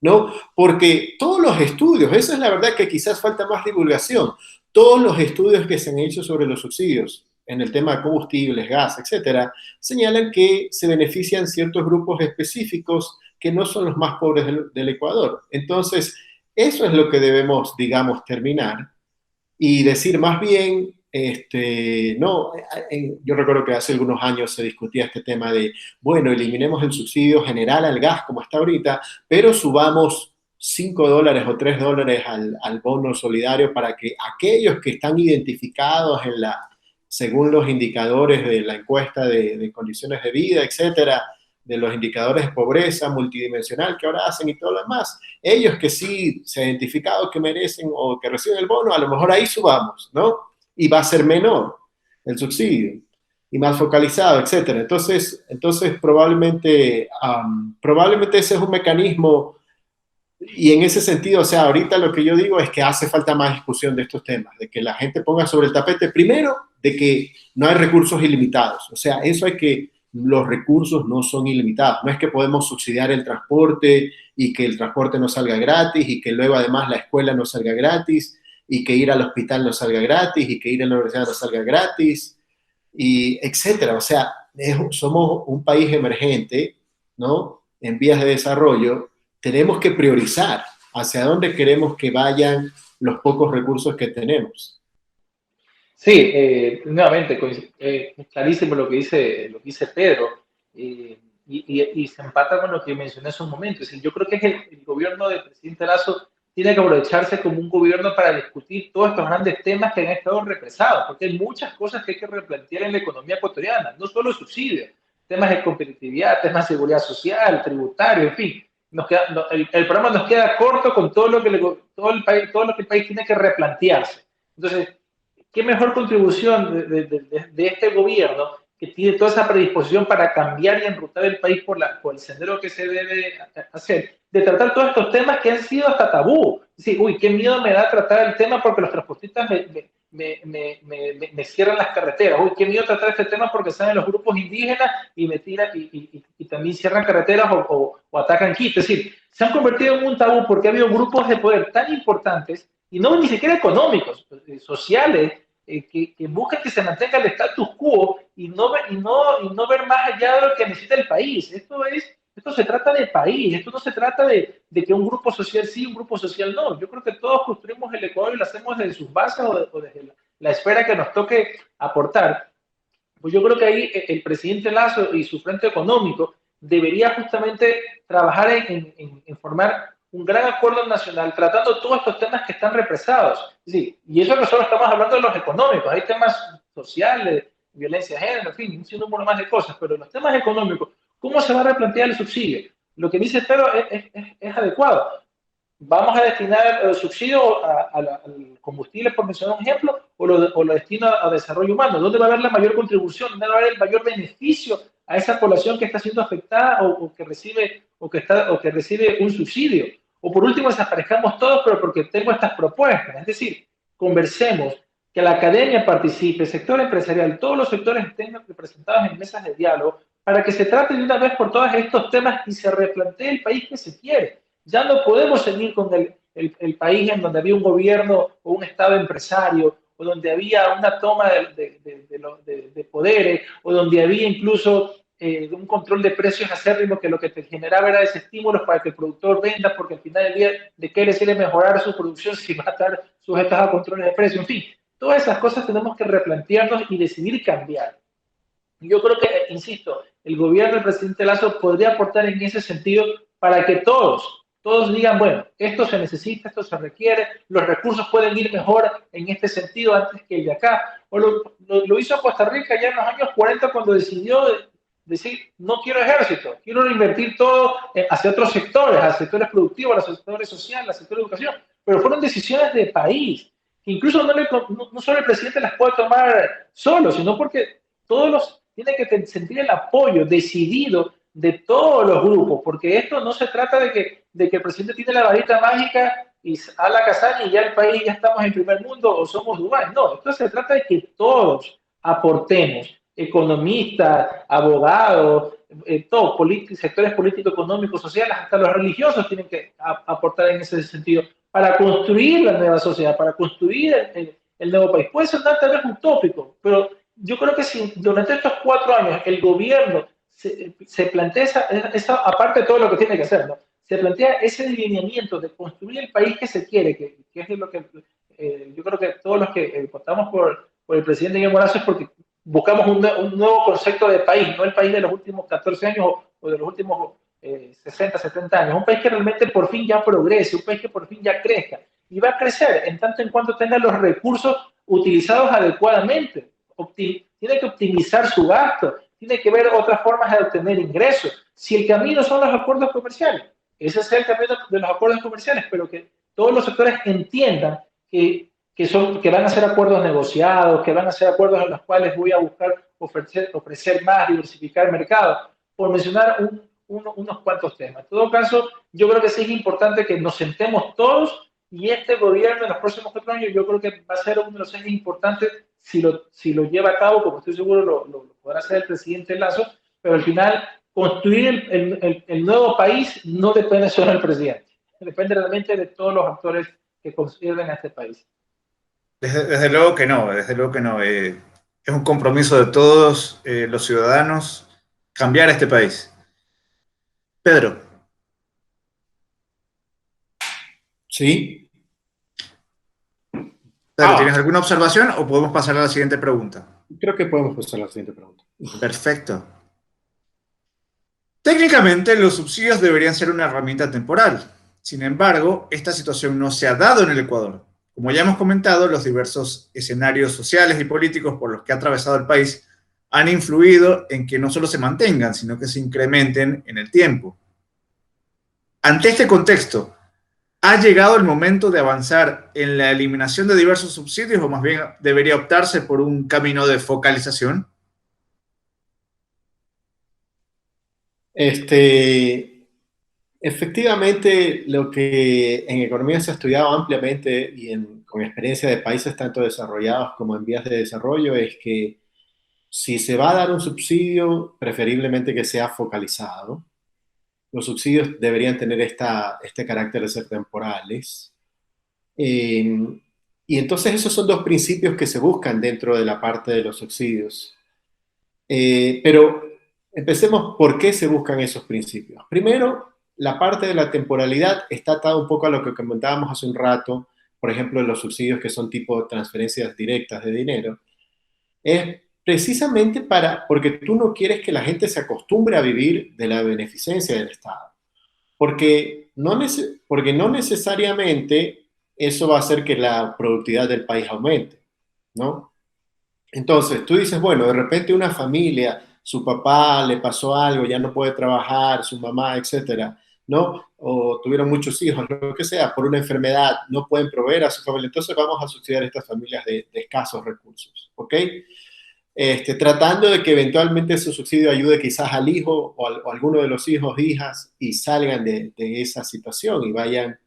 Speaker 3: ¿No? Porque todos los estudios, esa es la verdad que quizás falta más divulgación, todos los estudios que se han hecho sobre los subsidios en el tema de combustibles, gas, etcétera, señalan que se benefician ciertos grupos específicos que no son los más pobres del Ecuador. Entonces, eso es lo que debemos, digamos, terminar y decir más bien, no, yo recuerdo que hace algunos años se discutía este tema de, bueno, eliminemos el subsidio general al gas como está ahorita, pero subamos $5 o $3 al bono solidario para que aquellos que están identificados según los indicadores de la encuesta de condiciones de vida, etcétera, de los indicadores de pobreza multidimensional que ahora hacen y todo lo demás, ellos que sí se han identificado que merecen o que reciben el bono, a lo mejor ahí subamos, ¿no? Y va a ser menor el subsidio y más focalizado, etcétera. Entonces probablemente ese es un mecanismo y en ese sentido, o sea, ahorita lo que yo digo es que hace falta más discusión de estos temas, de que la gente ponga sobre el tapete, primero, de que no hay recursos ilimitados. O sea, los recursos no son ilimitados. No es que podemos subsidiar el transporte y que el transporte no salga gratis y que luego además la escuela no salga gratis y que ir al hospital no salga gratis y que ir a la universidad no salga gratis, y etcétera. O sea, somos un país emergente, ¿no? En vías de desarrollo. Tenemos que priorizar hacia dónde queremos que vayan los pocos recursos que tenemos.
Speaker 2: Sí, nuevamente, clarísimo lo que dice Pedro. Y y se empata con lo que mencioné hace un momento. Es decir, yo creo que el gobierno del presidente Lasso tiene que aprovecharse como un gobierno para discutir todos estos grandes temas que han estado represados, porque hay muchas cosas que hay que replantear en la economía ecuatoriana, no solo subsidios, temas de competitividad, temas de seguridad social, tributario, en fin. El programa nos queda corto con todo lo que todo lo que el país tiene que replantearse. Entonces, ¿qué mejor contribución de este gobierno que tiene toda esa predisposición para cambiar y enrutar el país por el sendero que se debe hacer, de tratar todos estos temas que han sido hasta tabú? Es decir, uy, qué miedo me da tratar el tema porque los transportistas me cierran las carreteras. Uy, qué miedo tratar este tema porque salen los grupos indígenas y me tiran y también cierran carreteras o atacan Quito. Es decir, se han convertido en un tabú porque ha habido grupos de poder tan importantes y no ni siquiera económicos, sociales, que buscan que se mantenga el status quo y no ver más allá de lo que necesita el país. Esto se trata de país, esto no se trata de que un grupo social sí, un grupo social no. Yo creo que todos construimos el Ecuador y lo hacemos desde sus bases o desde la esfera que nos toque aportar. Pues yo creo que ahí el presidente Lasso y su frente económico debería justamente trabajar en formar un gran acuerdo nacional tratando todos estos temas que están represados. Sí, y eso que solo estamos hablando de los económicos, hay temas sociales, violencia de género, en fin, un sinnúmero más de cosas, pero los temas económicos, ¿cómo se va a replantear el subsidio? Lo que dice Pedro es adecuado. ¿Vamos a destinar el subsidio al combustible, por mencionar un ejemplo, o lo destino a desarrollo humano? ¿Dónde va a haber la mayor contribución? ¿Dónde va a haber el mayor beneficio a esa población que está siendo afectada o que recibe un subsidio? O por último, desaparezcamos todos, pero porque tengo estas propuestas. Es decir, conversemos, que la academia participe, el sector empresarial, todos los sectores estén representados en mesas de diálogo para que se trate de una vez por todas estos temas y se replantee el país que se quiere. Ya no podemos seguir con el país en donde había un gobierno o un Estado empresario, o donde había una toma de poderes, o donde había incluso un control de precios acérrimo que lo que te generaba era desestímulos para que el productor venda, porque al final del día, ¿de qué le sirve mejorar su producción si va a estar sujetos a controles de precios? En fin, todas esas cosas tenemos que replantearnos y decidir cambiar. Yo creo que, insisto, el gobierno del presidente Lasso podría aportar en ese sentido para que todos digan, bueno, esto se necesita, esto se requiere, los recursos pueden ir mejor en este sentido antes que el de acá. O lo hizo Costa Rica ya en los años 40 cuando decidió decir, no quiero ejército, quiero invertir todo hacia otros sectores, a sectores productivos, a los sectores sociales, al sector de educación. Pero fueron decisiones de país, que incluso no solo el presidente las puede tomar solo, sino porque tiene que sentir el apoyo decidido de todos los grupos, porque esto no se trata de que el presidente tiene la varita mágica y a la casaña y ya el país, ya estamos en primer mundo o somos Dubái. No, esto se trata de que todos aportemos, economistas, abogados, todos, sectores políticos, económicos, sociales, hasta los religiosos tienen que aportar en ese sentido para construir la nueva sociedad, para construir el nuevo país. Puede sonar tal vez utópico, pero yo creo que si durante estos 4 años el gobierno se plantea aparte de todo lo que tiene que hacer, ¿no? Se plantea ese delineamiento de construir el país que se quiere, que es lo que yo creo que todos los que votamos por el presidente Guillermo Lasso es porque buscamos un nuevo concepto de país, no el país de los últimos 14 años o de los últimos 60, 70 años, un país que realmente por fin ya progrese, un país que por fin ya crezca, y va a crecer en tanto en cuanto tenga los recursos utilizados adecuadamente. Tiene que optimizar su gasto, tiene que ver otras formas de obtener ingresos. Si el camino son los acuerdos comerciales, ese es el camino de los acuerdos comerciales, pero que todos los sectores entiendan que van a ser acuerdos negociados, que van a ser acuerdos en los cuales voy a buscar ofrecer más, diversificar el mercado, por mencionar unos cuantos temas. En todo caso, yo creo que sí es importante que nos sentemos todos y este gobierno en los próximos 4 años yo creo que va a ser uno de los ejes importantes si lo lleva a cabo, como estoy seguro lo podrá hacer el presidente Lasso, pero al final construir el nuevo país no depende solo del presidente, depende realmente de todos los actores que construyen a este país.
Speaker 1: Desde luego que no, desde luego que no. Es un compromiso de todos los ciudadanos cambiar este país. Pedro.
Speaker 3: Sí.
Speaker 1: Pedro, ¿tienes alguna observación o podemos pasar a la siguiente pregunta?
Speaker 3: Creo que podemos pasar a la siguiente pregunta.
Speaker 1: Perfecto. Técnicamente, los subsidios deberían ser una herramienta temporal. Sin embargo, esta situación no se ha dado en el Ecuador. Como ya hemos comentado, los diversos escenarios sociales y políticos por los que ha atravesado el país han influido en que no solo se mantengan, sino que se incrementen en el tiempo. Ante este contexto, ¿ha llegado el momento de avanzar en la eliminación de diversos subsidios o más bien debería optarse por un camino de focalización?
Speaker 3: Este, Efectivamente, lo que en economía se ha estudiado ampliamente y con experiencia de países tanto desarrollados como en vías de desarrollo es que si se va a dar un subsidio, preferiblemente que sea focalizado. Los subsidios deberían tener este carácter de ser temporales. Eh, y entonces esos son dos principios que se buscan dentro de la parte de los subsidios. Pero empecemos por qué se buscan esos principios. Primero, la parte de la temporalidad está atada un poco a lo que comentábamos hace un rato, por ejemplo, los subsidios que son tipo transferencias directas de dinero. Es precisamente porque tú no quieres que la gente se acostumbre a vivir de la beneficencia del Estado. Porque no necesariamente eso va a hacer que la productividad del país aumente, ¿no? Entonces, tú dices, bueno, de repente una familia, su papá le pasó algo, ya no puede trabajar, su mamá, etcétera, ¿no? O tuvieron muchos hijos, lo que sea, por una enfermedad, no pueden proveer a su familia. Entonces vamos a subsidiar a estas familias de escasos recursos, ¿ok? Tratando de que eventualmente ese subsidio ayude quizás al hijo o a alguno de los hijos, hijas, y salgan de esa situación y vayan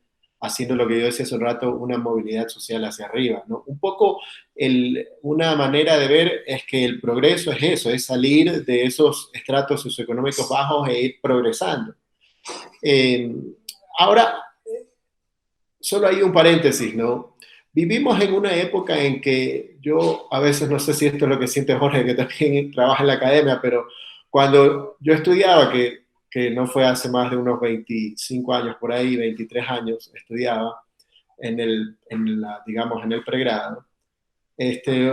Speaker 3: haciendo lo que yo decía hace un rato, una movilidad social hacia arriba, ¿no? Un poco una manera de ver es que el progreso es eso, es salir de esos estratos socioeconómicos bajos e ir progresando. Eh, Ahora, solo hay un paréntesis, ¿no? Vivimos en una época en que yo a veces no sé si esto es lo que siente Jorge, que también trabaja en la academia, pero cuando yo estudiaba, que no fue hace más de unos 25 años por ahí, 23 años estudiaba digamos, en el pregrado, este,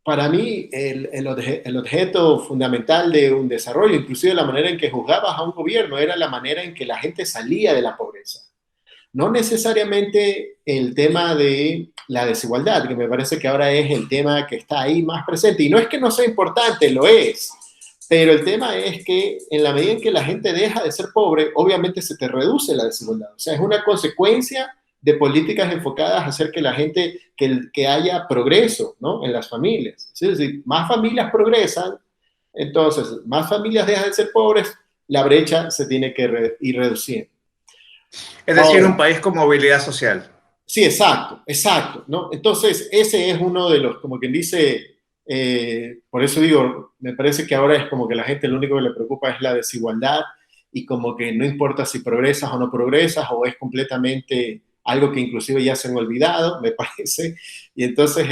Speaker 3: para mí el objeto fundamental de un desarrollo, inclusive la manera en que juzgabas a un gobierno, era la manera en que la gente salía de la pobreza. No necesariamente el tema de la desigualdad, que me parece que ahora es el tema que está ahí más presente. Y no es que no sea importante, lo es. Pero el tema es que en la medida en que la gente deja de ser pobre, obviamente se te reduce la desigualdad. O sea, es una consecuencia de políticas enfocadas a hacer que la gente, que haya progreso, ¿no? En las familias. Es decir, más familias progresan, entonces más familias dejan de ser pobres, la brecha se tiene que ir reduciendo.
Speaker 1: Es decir, un
Speaker 3: Ahora,
Speaker 1: país con movilidad social.
Speaker 3: sí, exacto, exacto, ¿no? Entonces, ese es uno de los, como quien dice, por eso digo, me parece que ahora es como que la gente lo único que le preocupa es la desigualdad y como que no importa si progresas o no progresas o es completamente algo que inclusive ya se han olvidado, me parece. Y entonces,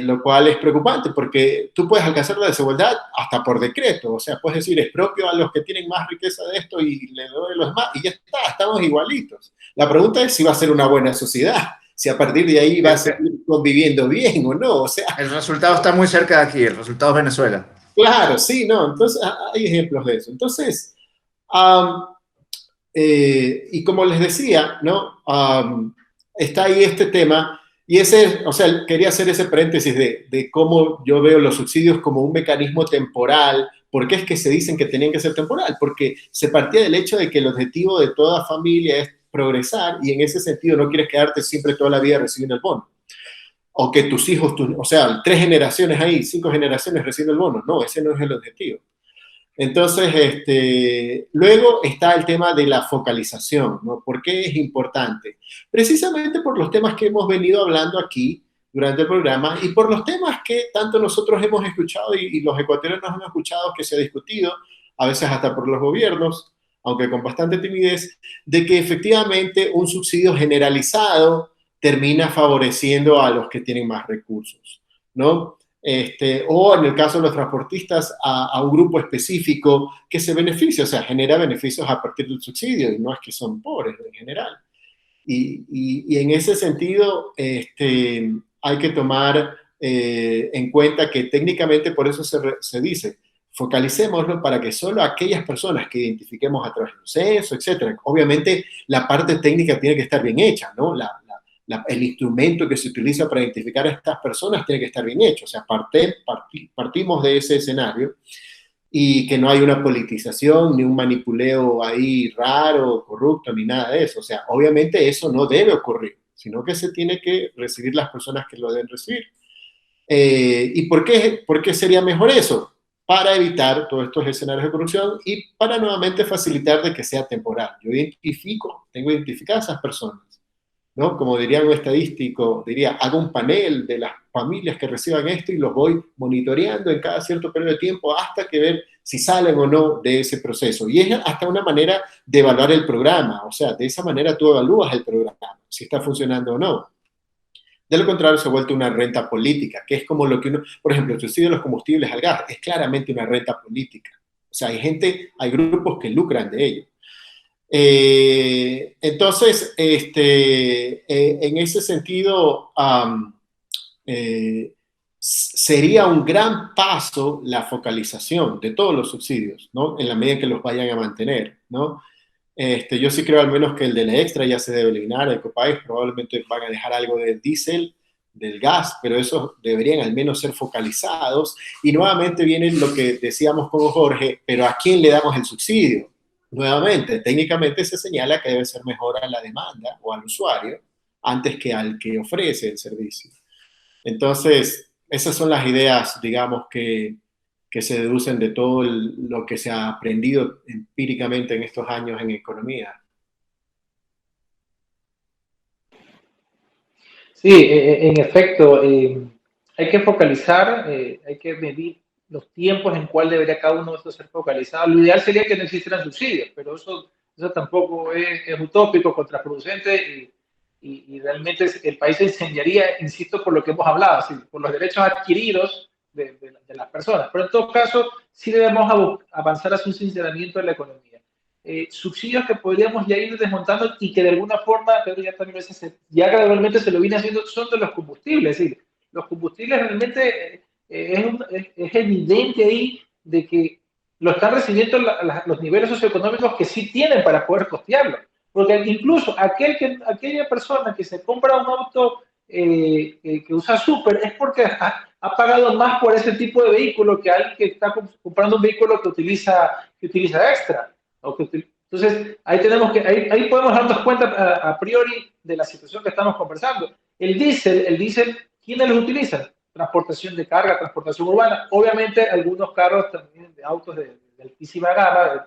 Speaker 3: lo cual es preocupante porque tú puedes alcanzar la desigualdad hasta por decreto, o sea, puedes decir, es propio a los que tienen más riqueza de esto y le doy a los más, y ya está, estamos igualitos. La pregunta es si va a ser una buena sociedad, si a partir de ahí va a seguir conviviendo bien o no, o sea.
Speaker 1: El resultado está muy cerca de aquí, el resultado es Venezuela.
Speaker 3: Claro, sí, no, entonces hay ejemplos de eso. Entonces, um, y como les decía, ¿no? Está ahí este tema, y ese, o sea, quería hacer ese paréntesis de cómo yo veo los subsidios como un mecanismo temporal. ¿Por qué es que se dicen que tenían que ser temporal? Porque se partía del hecho de que el objetivo de toda familia es progresar, y en ese sentido no quieres quedarte siempre toda la vida recibiendo el bono. O que tus hijos, o sea, 3 generaciones ahí, 5 generaciones reciben el bono. No, ese no es el objetivo. Entonces, luego está el tema de la focalización, ¿no? ¿Por qué es importante? Precisamente por los temas que hemos venido hablando aquí durante el programa y por los temas que tanto nosotros hemos escuchado y los ecuatorianos han escuchado que se ha discutido, a veces hasta por los gobiernos, aunque con bastante timidez, de que efectivamente un subsidio generalizado termina favoreciendo a los que tienen más recursos, ¿no? O en el caso de los transportistas, a un grupo específico que se beneficia, o sea, genera beneficios a partir del subsidio, y no es que son pobres en general. Y en ese sentido, hay que tomar en cuenta que técnicamente por eso se dice focalicémoslo para que solo aquellas personas que identifiquemos a través de un censo, etcétera. Obviamente, la parte técnica tiene que estar bien hecha, ¿no? El instrumento que se utiliza para identificar a estas personas tiene que estar bien hecho. O sea, partimos de ese escenario y que no hay una politización ni un manipuleo ahí raro, corrupto, ni nada de eso. O sea, obviamente eso no debe ocurrir, sino que se tiene que recibir las personas que lo deben recibir. ¿Y por qué sería mejor eso? Para evitar todos estos escenarios de corrupción y para nuevamente facilitar de que sea temporal. Tengo identificadas a esas personas, ¿no? Como diría un estadístico, hago un panel de las familias que reciban esto y los voy monitoreando en cada cierto periodo de tiempo hasta que ver si salen o no de ese proceso. Y es hasta una manera de evaluar el programa, o sea, de esa manera tú evalúas el programa, si está funcionando o no. De lo contrario, se ha vuelto una renta política, que es como lo que uno, por ejemplo, el subsidio de los combustibles al gas, es claramente una renta política. O sea, hay grupos que lucran de ello. Entonces, en ese sentido, sería un gran paso la focalización de todos los subsidios, ¿no? En la medida en que los vayan a mantener, ¿no? Yo sí creo al menos que el de la extra ya se debe eliminar, el Ecopaís probablemente van a dejar algo del diésel, del gas, pero esos deberían al menos ser focalizados. Y nuevamente viene lo que decíamos con Jorge, pero ¿a quién le damos el subsidio? Nuevamente, técnicamente se señala que debe ser mejor a la demanda o al usuario antes que al que ofrece el servicio. Entonces, esas son las ideas, digamos, que se deducen de todo lo que se ha aprendido empíricamente en estos años en economía.
Speaker 2: Sí, en efecto, hay que focalizar, hay que medir los tiempos en cuál debería cada uno de estos ser focalizado. Lo ideal sería que no existieran subsidios, pero eso tampoco es utópico, contraproducente y realmente el país se incendiaría, insisto, por lo que hemos hablado, ¿sí? Por los derechos adquiridos de las personas. Pero en todo caso, sí debemos avanzar hacia un sinceramiento de la economía. Subsidios que podríamos ya ir desmontando y que de alguna forma, pero ya también ya gradualmente se lo viene haciendo, son de los combustibles. Es decir, los combustibles realmente es evidente ahí de que lo están recibiendo los niveles socioeconómicos que sí tienen para poder costearlo. Porque incluso aquella persona que se compra un auto que usa súper es porque ha pagado más por ese tipo de vehículo que alguien que está comprando un vehículo que utiliza extra. Entonces, ahí podemos darnos cuenta a priori de la situación que estamos conversando. El diésel, ¿quiénes lo utilizan? Transportación de carga, transportación urbana. Obviamente, algunos carros también de autos de altísima gama,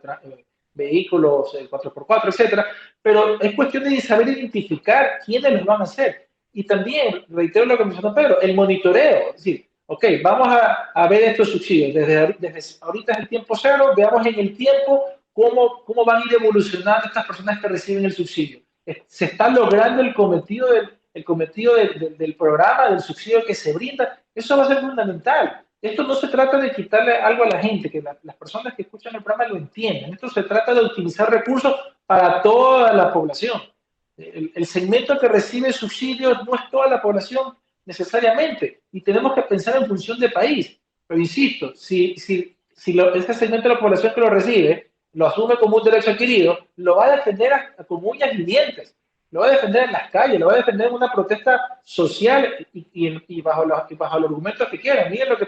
Speaker 2: vehículos 4x4, etcétera. Pero es cuestión de saber identificar quiénes lo van a hacer. Y también, reitero lo que mencionó Pedro, el monitoreo. Es decir, ok, vamos a ver estos subsidios. Desde ahorita es el tiempo cero, veamos en el tiempo cómo van a ir evolucionando estas personas que reciben el subsidio. ¿Se está logrando el cometido del programa, del subsidio que se brinda? Eso va a ser fundamental. Esto no se trata de quitarle algo a la gente, que las personas que escuchan el programa lo entiendan. Esto se trata de optimizar recursos para toda la población. El segmento que recibe subsidios no es toda la población necesariamente, y tenemos que pensar en función de país. Pero insisto, si ese segmento de la población que lo recibe lo asume como un derecho adquirido, lo va a defender como uñas y dientes, lo va a defender en las calles, lo va a defender en una protesta social y bajo los argumentos que quieran. Miren lo que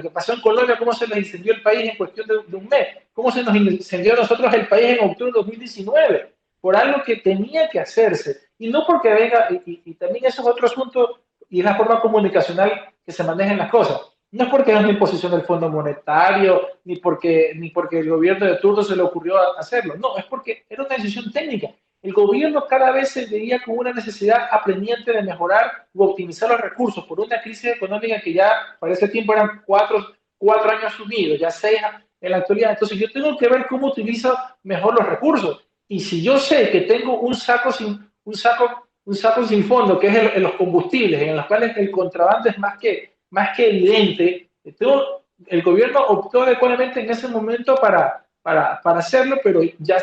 Speaker 2: pasó en Colombia, cómo se les incendió el país en cuestión de un mes, cómo se nos incendió a nosotros el país en octubre de 2019, por algo que tenía que hacerse, y no porque venga, y también eso es otro asunto, y es la forma comunicacional que se manejan las cosas. No es porque es una imposición del Fondo Monetario, ni porque el gobierno de turno se le ocurrió hacerlo. No, es porque era una decisión técnica. El gobierno cada vez se veía con una necesidad apremiante de mejorar u optimizar los recursos por una crisis económica que ya para ese tiempo eran cuatro años sumidos, ya 6 en la actualidad. Entonces yo tengo que ver cómo utilizo mejor los recursos. Y si yo sé que tengo un saco sin fondo, que es los combustibles, en los cuales el contrabando es más que evidente, el gobierno optó adecuadamente en ese momento para hacerlo, pero ya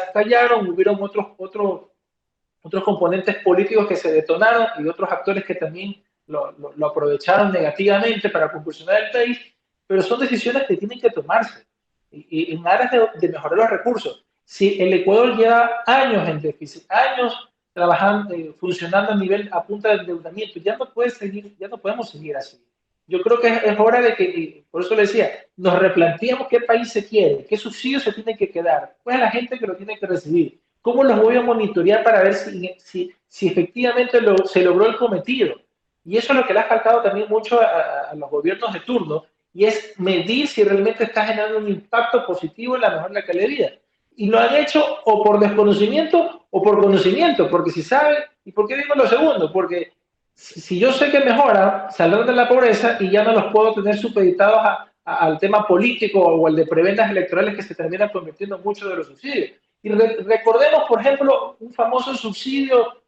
Speaker 2: hubieron otros componentes políticos que se detonaron y otros actores que también lo aprovecharon negativamente para convulsionar el país, pero son decisiones que tienen que tomarse. y en aras de mejorar los recursos. Si el Ecuador lleva años en déficit, años trabajando, funcionando a punta de endeudamiento, ya no puede seguir, ya no podemos seguir así. Yo creo que es hora de que, por eso le decía, nos replanteemos qué país se quiere, qué subsidios se tienen que quedar, cuál es la gente que lo tiene que recibir, cómo los voy a monitorear para ver si efectivamente se logró el cometido. Y eso es lo que le ha faltado también mucho a los gobiernos de turno, y es medir si realmente está generando un impacto positivo en la mejora de la calidad de vida. Y lo han hecho o por desconocimiento o por conocimiento, porque si saben, ¿y por qué digo lo segundo? Porque si yo sé que mejora, saldrán de la pobreza y ya no los puedo tener supeditados al tema político o al de prebendas electorales que se terminan convirtiendo en muchos de los subsidios. Y recordemos, por ejemplo, un famoso subsidio,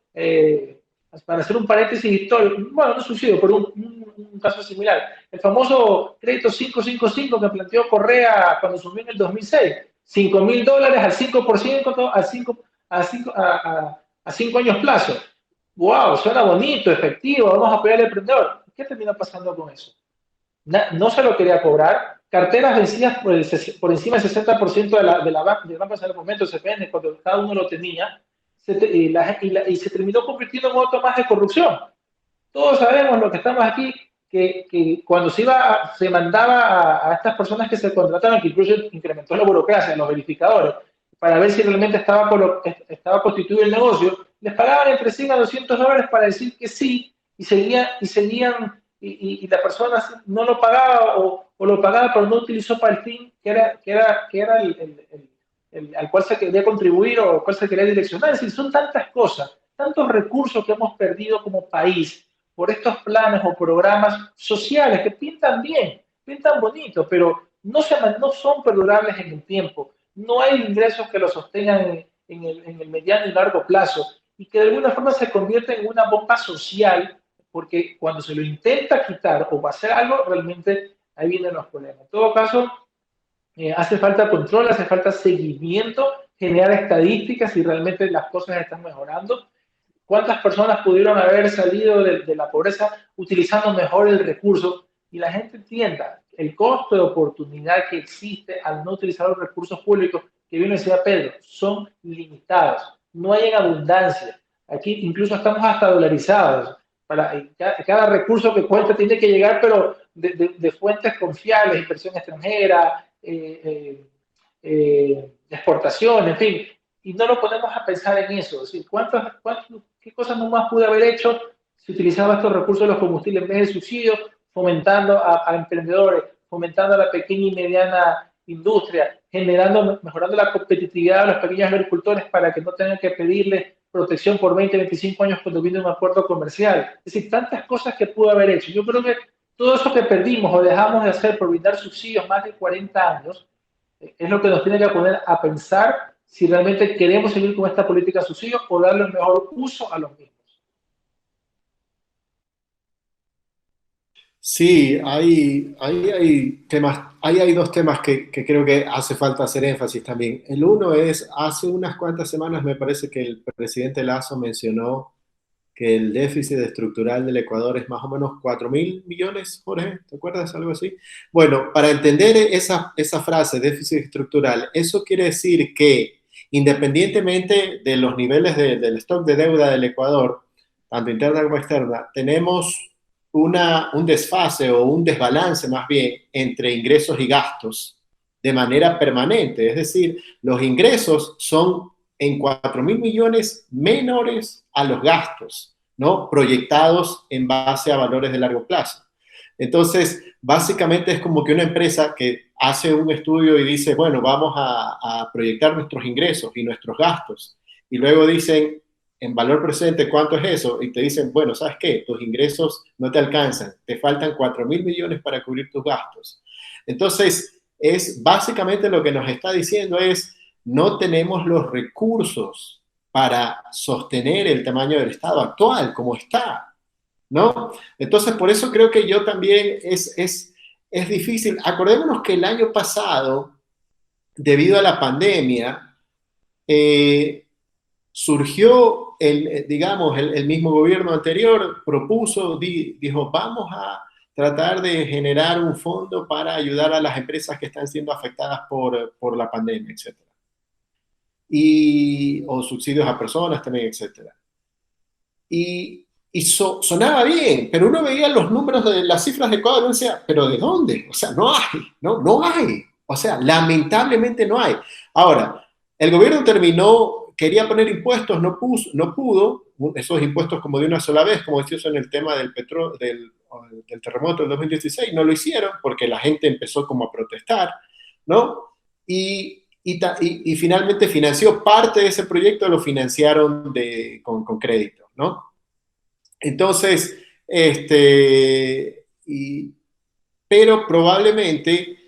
Speaker 2: para hacer un paréntesis histórico, bueno, no subsidio, pero un caso similar, el famoso crédito 555 que planteó Correa cuando subió en el 2006, $5.000 al 5%, a 5 años plazo. Wow, suena bonito, efectivo, vamos a apoyar al emprendedor. ¿Qué terminó pasando con eso? No se lo quería cobrar. Carteras vencidas por encima del 60% del Banco Central del momento, CPN, cuando cada uno lo tenía, y se terminó convirtiendo en un auto más de corrupción. Todos sabemos lo que estamos aquí, que cuando se mandaba a estas personas que se contrataron, que incluso incrementó la burocracia, los verificadores, para ver si realmente estaba constituido el negocio, les pagaban entre 100 a $200 para decir que sí, y la persona no lo pagaba o lo pagaba, pero no utilizó para el fin que era al cual se quería contribuir o al cual se quería direccionar. Es decir, son tantas cosas, tantos recursos que hemos perdido como país por estos planes o programas sociales que pintan bien, pintan bonito, pero no son perdurables en el tiempo. No hay ingresos que los sostengan en el mediano y largo plazo y que de alguna forma se convierten en una bomba social, porque cuando se lo intenta quitar o hacer algo, realmente ahí vienen los problemas. En todo caso, hace falta control, hace falta seguimiento, generar estadísticas si realmente las cosas están mejorando. ¿Cuántas personas pudieron haber salido de la pobreza utilizando mejor el recurso? Y la gente entienda el costo de oportunidad que existe al no utilizar los recursos públicos, que bien decía Pedro, son limitados, no hay en abundancia. Aquí incluso estamos hasta dolarizados. Cada recurso que cuenta tiene que llegar, pero de fuentes confiables, inversión extranjera, exportación, en fin. Y no lo ponemos a pensar en eso. Es decir, ¿qué cosas no más pude haber hecho si utilizaba estos recursos de los combustibles en vez de subsidios, fomentando a emprendedores, fomentando a la pequeña y mediana industria, mejorando la competitividad de los pequeños agricultores para que no tengan que pedirle protección por 20, 25 años cuando viene un acuerdo comercial? Es decir, tantas cosas que pudo haber hecho. Yo creo que todo eso que perdimos o dejamos de hacer por brindar subsidios más de 40 años es lo que nos tiene que poner a pensar si realmente queremos seguir con esta política de subsidios o darle el mejor uso a los mismos.
Speaker 3: Sí, hay dos temas que creo que hace falta hacer énfasis también. El uno es, hace unas cuantas semanas me parece que el presidente Lasso mencionó que el déficit estructural del Ecuador es más o menos 4.000 millones, Jorge, ¿te acuerdas? Algo así. Bueno, para entender esa frase, déficit estructural, eso quiere decir que independientemente de los niveles del stock de deuda del Ecuador, tanto interna como externa, tenemos un desfase o un desbalance más bien entre ingresos y gastos de manera permanente. Es decir, los ingresos son en 4.000 millones menores a los gastos, ¿no? Proyectados en base a valores de largo plazo. Entonces, básicamente es como que una empresa que hace un estudio y dice, bueno, vamos a proyectar nuestros ingresos y nuestros gastos. Y luego dicen, en valor presente, ¿cuánto es eso? Y te dicen, bueno, ¿sabes qué? Tus ingresos no te alcanzan, te faltan 4.000 millones para cubrir tus gastos. Entonces, es básicamente lo que nos está diciendo es, no tenemos los recursos para sostener el tamaño del Estado actual como está, ¿no? Entonces, por eso creo que yo también es difícil. Acordémonos que el año pasado, debido a la pandemia, surgió, digamos, el mismo gobierno anterior propuso, dijo, vamos a tratar de generar un fondo para ayudar a las empresas que están siendo afectadas por la pandemia, etcétera. O subsidios a personas también, etcétera. Sonaba bien, pero uno veía los números de las cifras de Ecuador y decía, ¿pero de dónde? O sea, no hay, no hay. O sea, lamentablemente no hay. Ahora, el gobierno quería poner impuestos, no pudo, esos impuestos como de una sola vez, como decías en el tema del terremoto del 2016, no lo hicieron porque la gente empezó como a protestar, ¿no? Y finalmente financió parte de ese proyecto, lo financiaron con crédito, ¿no? Entonces, pero probablemente,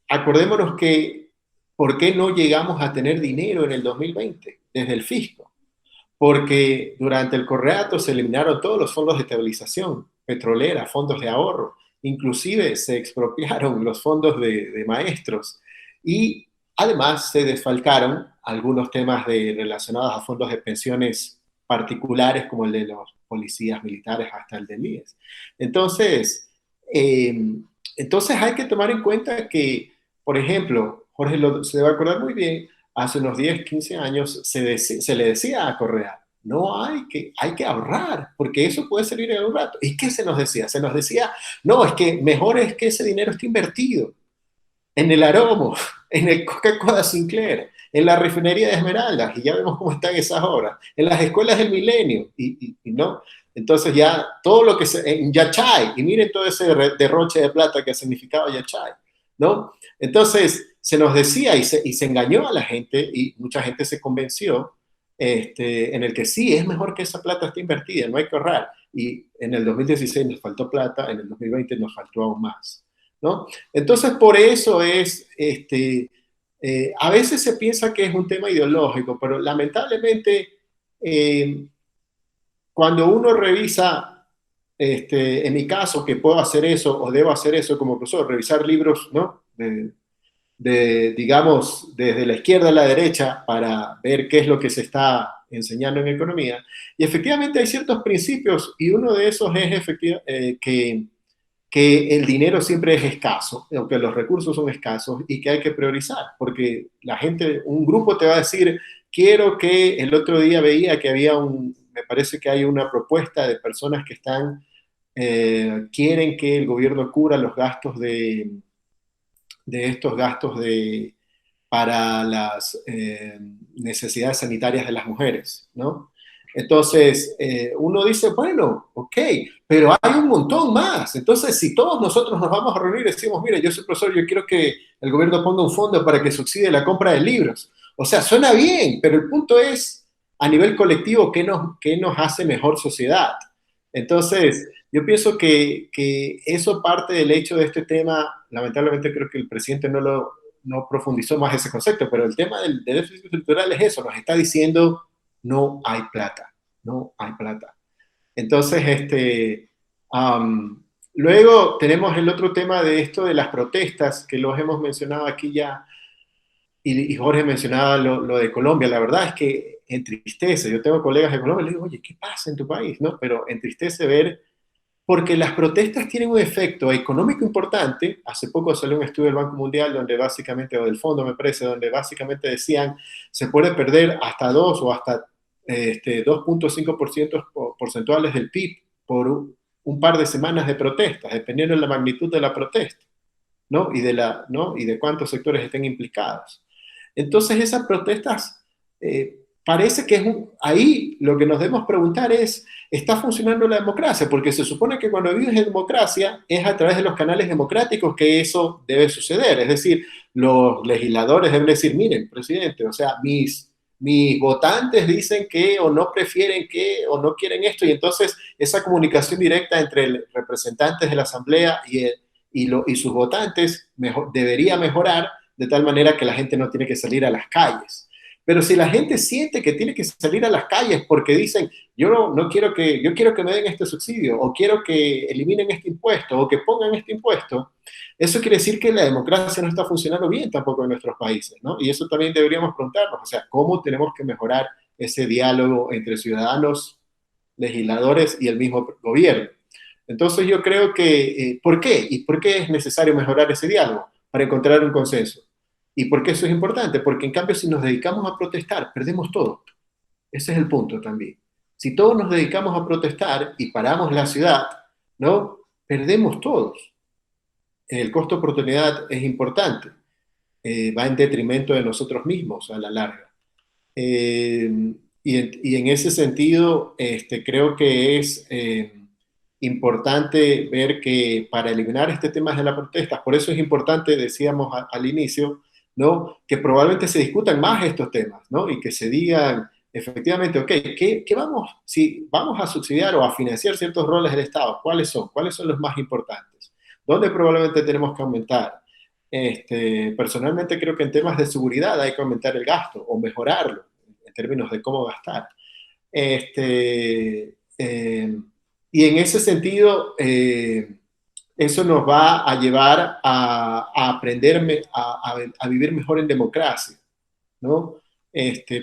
Speaker 3: acordémonos que, ¿por qué no llegamos a tener dinero en el 2020 desde el fisco? Porque durante el correato se eliminaron todos los fondos de estabilización petrolera, fondos de ahorro, inclusive se expropiaron los fondos de maestros y además se desfalcaron algunos temas relacionados a fondos de pensiones particulares como el de los policías militares hasta el del IES. Entonces, hay que tomar en cuenta que, por ejemplo, Jorge se va a acordar muy bien, hace unos 10, 15 años se le decía a Correa, no hay que ahorrar, porque eso puede servir en un rato. ¿Y qué se nos decía? Se nos decía, no, es que mejor es que ese dinero esté invertido en el Aromo, en el Coca-Cola Sinclair, en la refinería de Esmeraldas, y ya vemos cómo están esas obras, en las escuelas del milenio, y no. Entonces ya todo lo que en Yachay, y miren todo ese derroche de plata que ha significado Yachay, ¿no? Entonces se nos decía y se engañó a la gente, y mucha gente se convenció, en el que sí, es mejor que esa plata esté invertida, no hay que ahorrar. Y en el 2016 nos faltó plata, en el 2020 nos faltó aún más, ¿no? Entonces, por eso a veces se piensa que es un tema ideológico, pero lamentablemente, cuando uno revisa, en mi caso, que puedo hacer eso o debo hacer eso como profesor, revisar libros, ¿no? Digamos, desde la izquierda a la derecha para ver qué es lo que se está enseñando en economía. Y efectivamente hay ciertos principios, y uno de esos es que el dinero siempre es escaso, o que los recursos son escasos y que hay que priorizar, porque la gente, un grupo te va a decir, quiero que, el otro día veía que me parece que hay una propuesta de personas que quieren que el gobierno cubra los gastos para las necesidades sanitarias de las mujeres, ¿no? Entonces, uno dice, bueno, ok, pero hay un montón más. Entonces, si todos nosotros nos vamos a reunir y decimos, mire, yo soy profesor, yo quiero que el gobierno ponga un fondo para que subsidie la compra de libros. O sea, suena bien, pero el punto es, a nivel colectivo, ¿qué nos hace mejor sociedad? Entonces, yo pienso que eso parte del hecho de este tema. Lamentablemente creo que el presidente no profundizó más ese concepto, pero el tema del déficit estructural es eso, nos está diciendo no hay plata, no hay plata. Entonces, luego tenemos el otro tema de esto de las protestas, que los hemos mencionado aquí ya, y Jorge mencionaba lo de Colombia. La verdad es que entristece, yo tengo colegas de Colombia y les digo, oye, ¿qué pasa en tu país? ¿No? Pero entristece ver, porque las protestas tienen un efecto económico importante. Hace poco salió un estudio del Banco Mundial donde básicamente, o del fondo me parece, donde básicamente decían se puede perder hasta 2 o hasta 2.5% porcentuales del PIB por un par de semanas de protestas, dependiendo de la magnitud de la protesta, ¿no? Y de cuántos sectores estén implicados. Entonces esas protestas, parece que ahí lo que nos debemos preguntar es, ¿está funcionando la democracia? Porque se supone que cuando vives en democracia es a través de los canales democráticos que eso debe suceder. Es decir, los legisladores deben decir, miren, presidente, o sea, mis votantes dicen que o no prefieren que o no quieren esto, y entonces esa comunicación directa entre representantes de la asamblea y sus votantes debería mejorar de tal manera que la gente no tiene que salir a las calles. Pero si la gente siente que tiene que salir a las calles porque dicen, yo quiero que me den este subsidio, o quiero que eliminen este impuesto, o que pongan este impuesto, eso quiere decir que la democracia no está funcionando bien tampoco en nuestros países, ¿no? Y eso también deberíamos preguntarnos, o sea, ¿cómo tenemos que mejorar ese diálogo entre ciudadanos, legisladores y el mismo gobierno? Entonces yo creo que, ¿por qué? ¿Y por qué es necesario mejorar ese diálogo? Para encontrar un consenso. ¿Y por qué eso es importante? Porque en cambio si nos dedicamos a protestar, perdemos todo. Ese es el punto también. Si todos nos dedicamos a protestar y paramos la ciudad, ¿no? Perdemos todos. El costo de oportunidad es importante. Va en detrimento de nosotros mismos a la larga. Y en ese sentido, creo que es importante ver que para eliminar este tema de la protesta, por eso es importante, decíamos al inicio, ¿no? Que probablemente se discutan más estos temas, ¿no? Y que se digan efectivamente, ok, ¿qué vamos, si vamos a subsidiar o a financiar ciertos roles del Estado? ¿Cuáles son? ¿Cuáles son los más importantes? ¿Dónde probablemente tenemos que aumentar? Personalmente creo que en temas de seguridad hay que aumentar el gasto o mejorarlo en términos de cómo gastar. Y en ese sentido, eso nos va a llevar a aprender a vivir mejor en democracia, ¿no?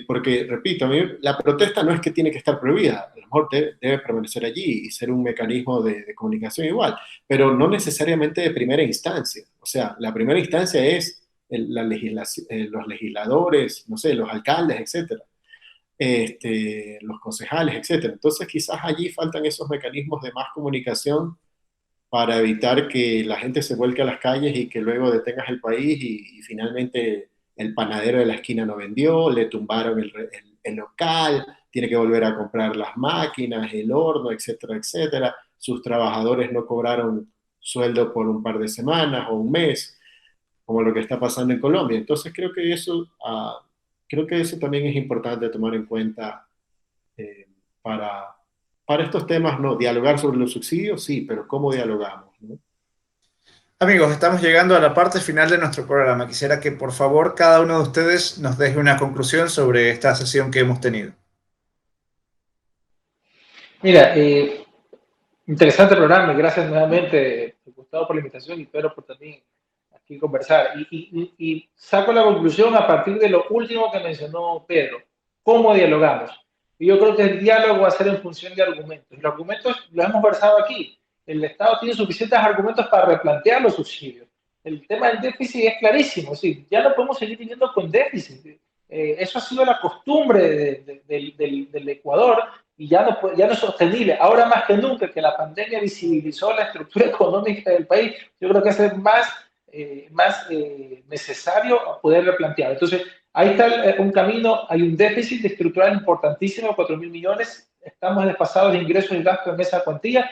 Speaker 3: Porque, repito, a mí la protesta no es que tiene que estar prohibida, a lo mejor debe permanecer allí y ser un mecanismo de comunicación igual, pero no necesariamente de primera instancia. O sea, la primera instancia es los legisladores, no sé, los alcaldes, etcétera, los concejales, etcétera. Entonces, quizás allí faltan esos mecanismos de más comunicación para evitar que la gente se vuelque a las calles y que luego detengas el país y finalmente el panadero de la esquina no vendió, le tumbaron el local, tiene que volver a comprar las máquinas, el horno, etcétera, etcétera. Sus trabajadores no cobraron sueldo por un par de semanas o un mes, como lo que está pasando en Colombia. Entonces creo que eso también es importante tomar en cuenta eh, para, para estos temas, ¿no? Dialogar sobre los subsidios, sí, pero ¿cómo dialogamos? ¿No?
Speaker 1: Amigos, estamos llegando a la parte final de nuestro programa. Quisiera que por favor cada uno de ustedes nos deje una conclusión sobre esta sesión que hemos tenido.
Speaker 2: Mira, interesante programa y gracias nuevamente, Gustavo, por la invitación y Pedro por también aquí conversar. Y saco la conclusión a partir de lo último que mencionó Pedro, cómo dialogamos. Y yo creo que el diálogo va a ser en función de argumentos. Los argumentos los hemos versado aquí. El Estado tiene suficientes argumentos para replantear los subsidios. El tema del déficit es clarísimo. ¿Sí? Ya no podemos seguir viviendo con déficit. Eso ha sido la costumbre del Ecuador y ya no es sostenible. Ahora más que nunca que la pandemia visibilizó la estructura económica del país, yo creo que es más necesario poder replantear. Entonces, ahí está un camino, hay un déficit estructural importantísimo, 4.000 millones, estamos desfasados de ingresos y gastos en esa cuantía,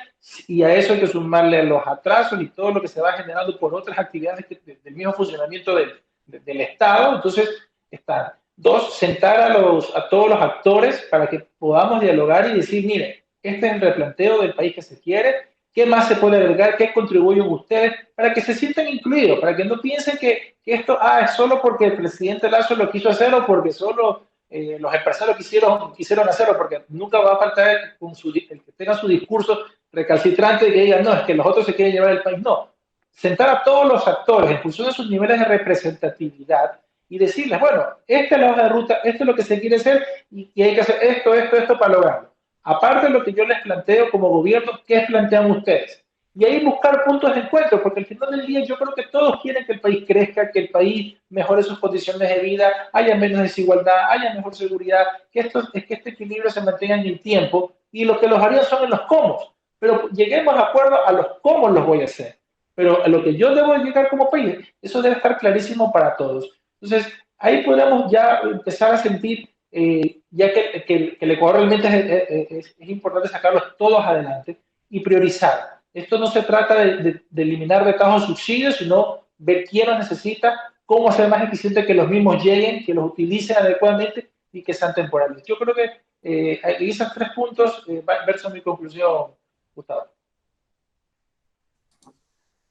Speaker 2: y a eso hay que sumarle los atrasos y todo lo que se va generando por otras actividades del mismo funcionamiento del Estado. Entonces, está. Dos, sentar a todos los actores para que podamos dialogar y decir, mire, este es el replanteo del país que se quiere, qué más se puede agregar, qué contribuyen ustedes, para que se sientan incluidos, para que no piensen que esto es solo porque el presidente Lazo lo quiso hacer o porque solo los empresarios quisieron hacerlo, porque nunca va a faltar el que tenga su discurso recalcitrante y que diga, no, es que los otros se quieren llevar el país. No, sentar a todos los actores en función de sus niveles de representatividad y decirles, bueno, esta es la hoja de ruta, esto es lo que se quiere hacer y hay que hacer esto para lograrlo. Aparte de lo que yo les planteo como gobierno, ¿qué plantean ustedes? Y ahí buscar puntos de encuentro, porque al final del día yo creo que todos quieren que el país crezca, que el país mejore sus condiciones de vida, haya menos desigualdad, haya mejor seguridad, que este equilibrio se mantenga en el tiempo, y lo que los harían son en los cómo. Pero lleguemos de acuerdo a los cómo los voy a hacer. Pero a lo que yo debo llegar como país, eso debe estar clarísimo para todos. Entonces, ahí podemos ya empezar a sentir, ya que el Ecuador realmente es importante sacarlos todos adelante y priorizar. Esto no se trata de eliminar de tajo subsidios, sino ver quién los necesita, cómo hacer más eficiente que los mismos lleguen, que los utilicen adecuadamente y que sean temporales. Yo creo que esos 3 puntos verso mi conclusión, Gustavo.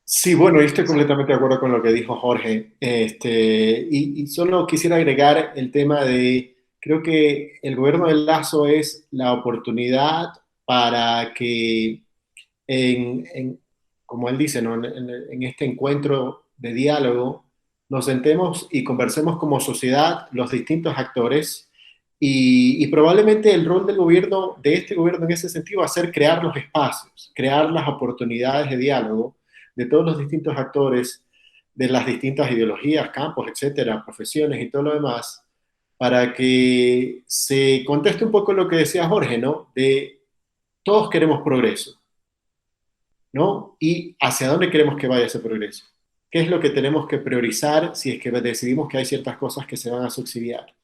Speaker 3: Sí, bueno, yo estoy completamente de acuerdo con lo que dijo Jorge. Y solo quisiera agregar el tema de, creo que el gobierno de Lazo es la oportunidad para que, como él dice, ¿no? En este encuentro de diálogo, nos sentemos y conversemos como sociedad, los distintos actores, Y probablemente el rol del gobierno, de este gobierno en ese sentido, va a ser crear los espacios, crear las oportunidades de diálogo de todos los distintos actores, de las distintas ideologías, campos, etcétera, profesiones y todo lo demás, para que se conteste un poco lo que decía Jorge, ¿no? De todos queremos progreso, ¿no? Y hacia dónde queremos que vaya ese progreso. ¿Qué es lo que tenemos que priorizar si es que decidimos que hay ciertas cosas que se van a subsidiar,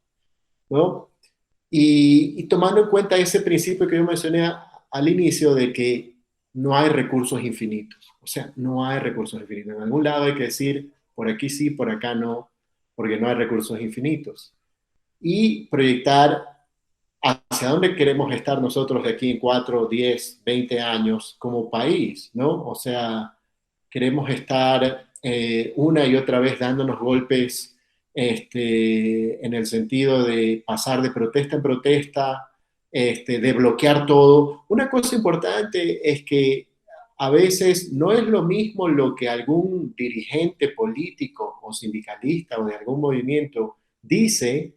Speaker 3: ¿no? Y tomando en cuenta ese principio que yo mencioné al inicio de que no hay recursos infinitos. O sea, no hay recursos infinitos. En algún lado hay que decir, por aquí sí, por acá no, porque no hay recursos infinitos. Y proyectar hacia dónde queremos estar nosotros de aquí en 4, 10, 20 años como país, ¿no? O sea, queremos estar una y otra vez dándonos golpes en el sentido de pasar de protesta en protesta, de bloquear todo. Una cosa importante es que a veces no es lo mismo lo que algún dirigente político o sindicalista o de algún movimiento dice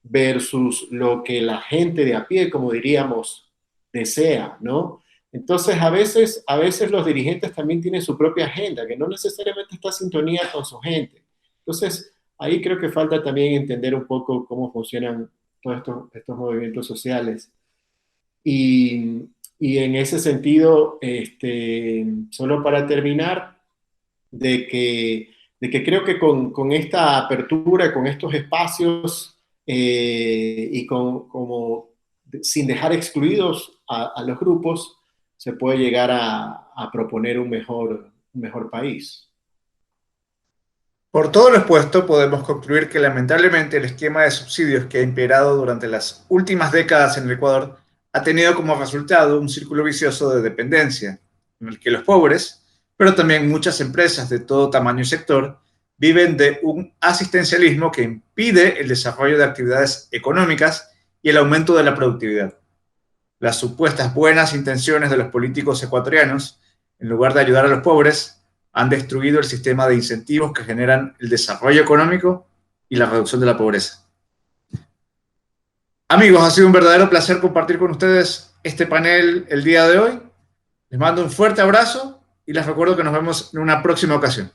Speaker 3: versus lo que la gente de a pie, como diríamos, desea, ¿no? Entonces, a veces los dirigentes también tienen su propia agenda, que no necesariamente está en sintonía con su gente. Entonces, ahí creo que falta también entender un poco cómo funcionan todos estos movimientos sociales. Y, y en ese sentido, solo para terminar, de que creo que con esta apertura, con estos espacios y como sin dejar excluidos a los grupos, se puede llegar a proponer un mejor país.
Speaker 1: Por todo lo expuesto, podemos concluir que lamentablemente el esquema de subsidios que ha imperado durante las últimas décadas en el Ecuador ha tenido como resultado un círculo vicioso de dependencia, en el que los pobres, pero también muchas empresas de todo tamaño y sector, viven de un asistencialismo que impide el desarrollo de actividades económicas y el aumento de la productividad. Las supuestas buenas intenciones de los políticos ecuatorianos, en lugar de ayudar a los pobres, han destruido el sistema de incentivos que generan el desarrollo económico y la reducción de la pobreza. Amigos, ha sido un verdadero placer compartir con ustedes este panel el día de hoy. Les mando un fuerte abrazo y les recuerdo que nos vemos en una próxima ocasión.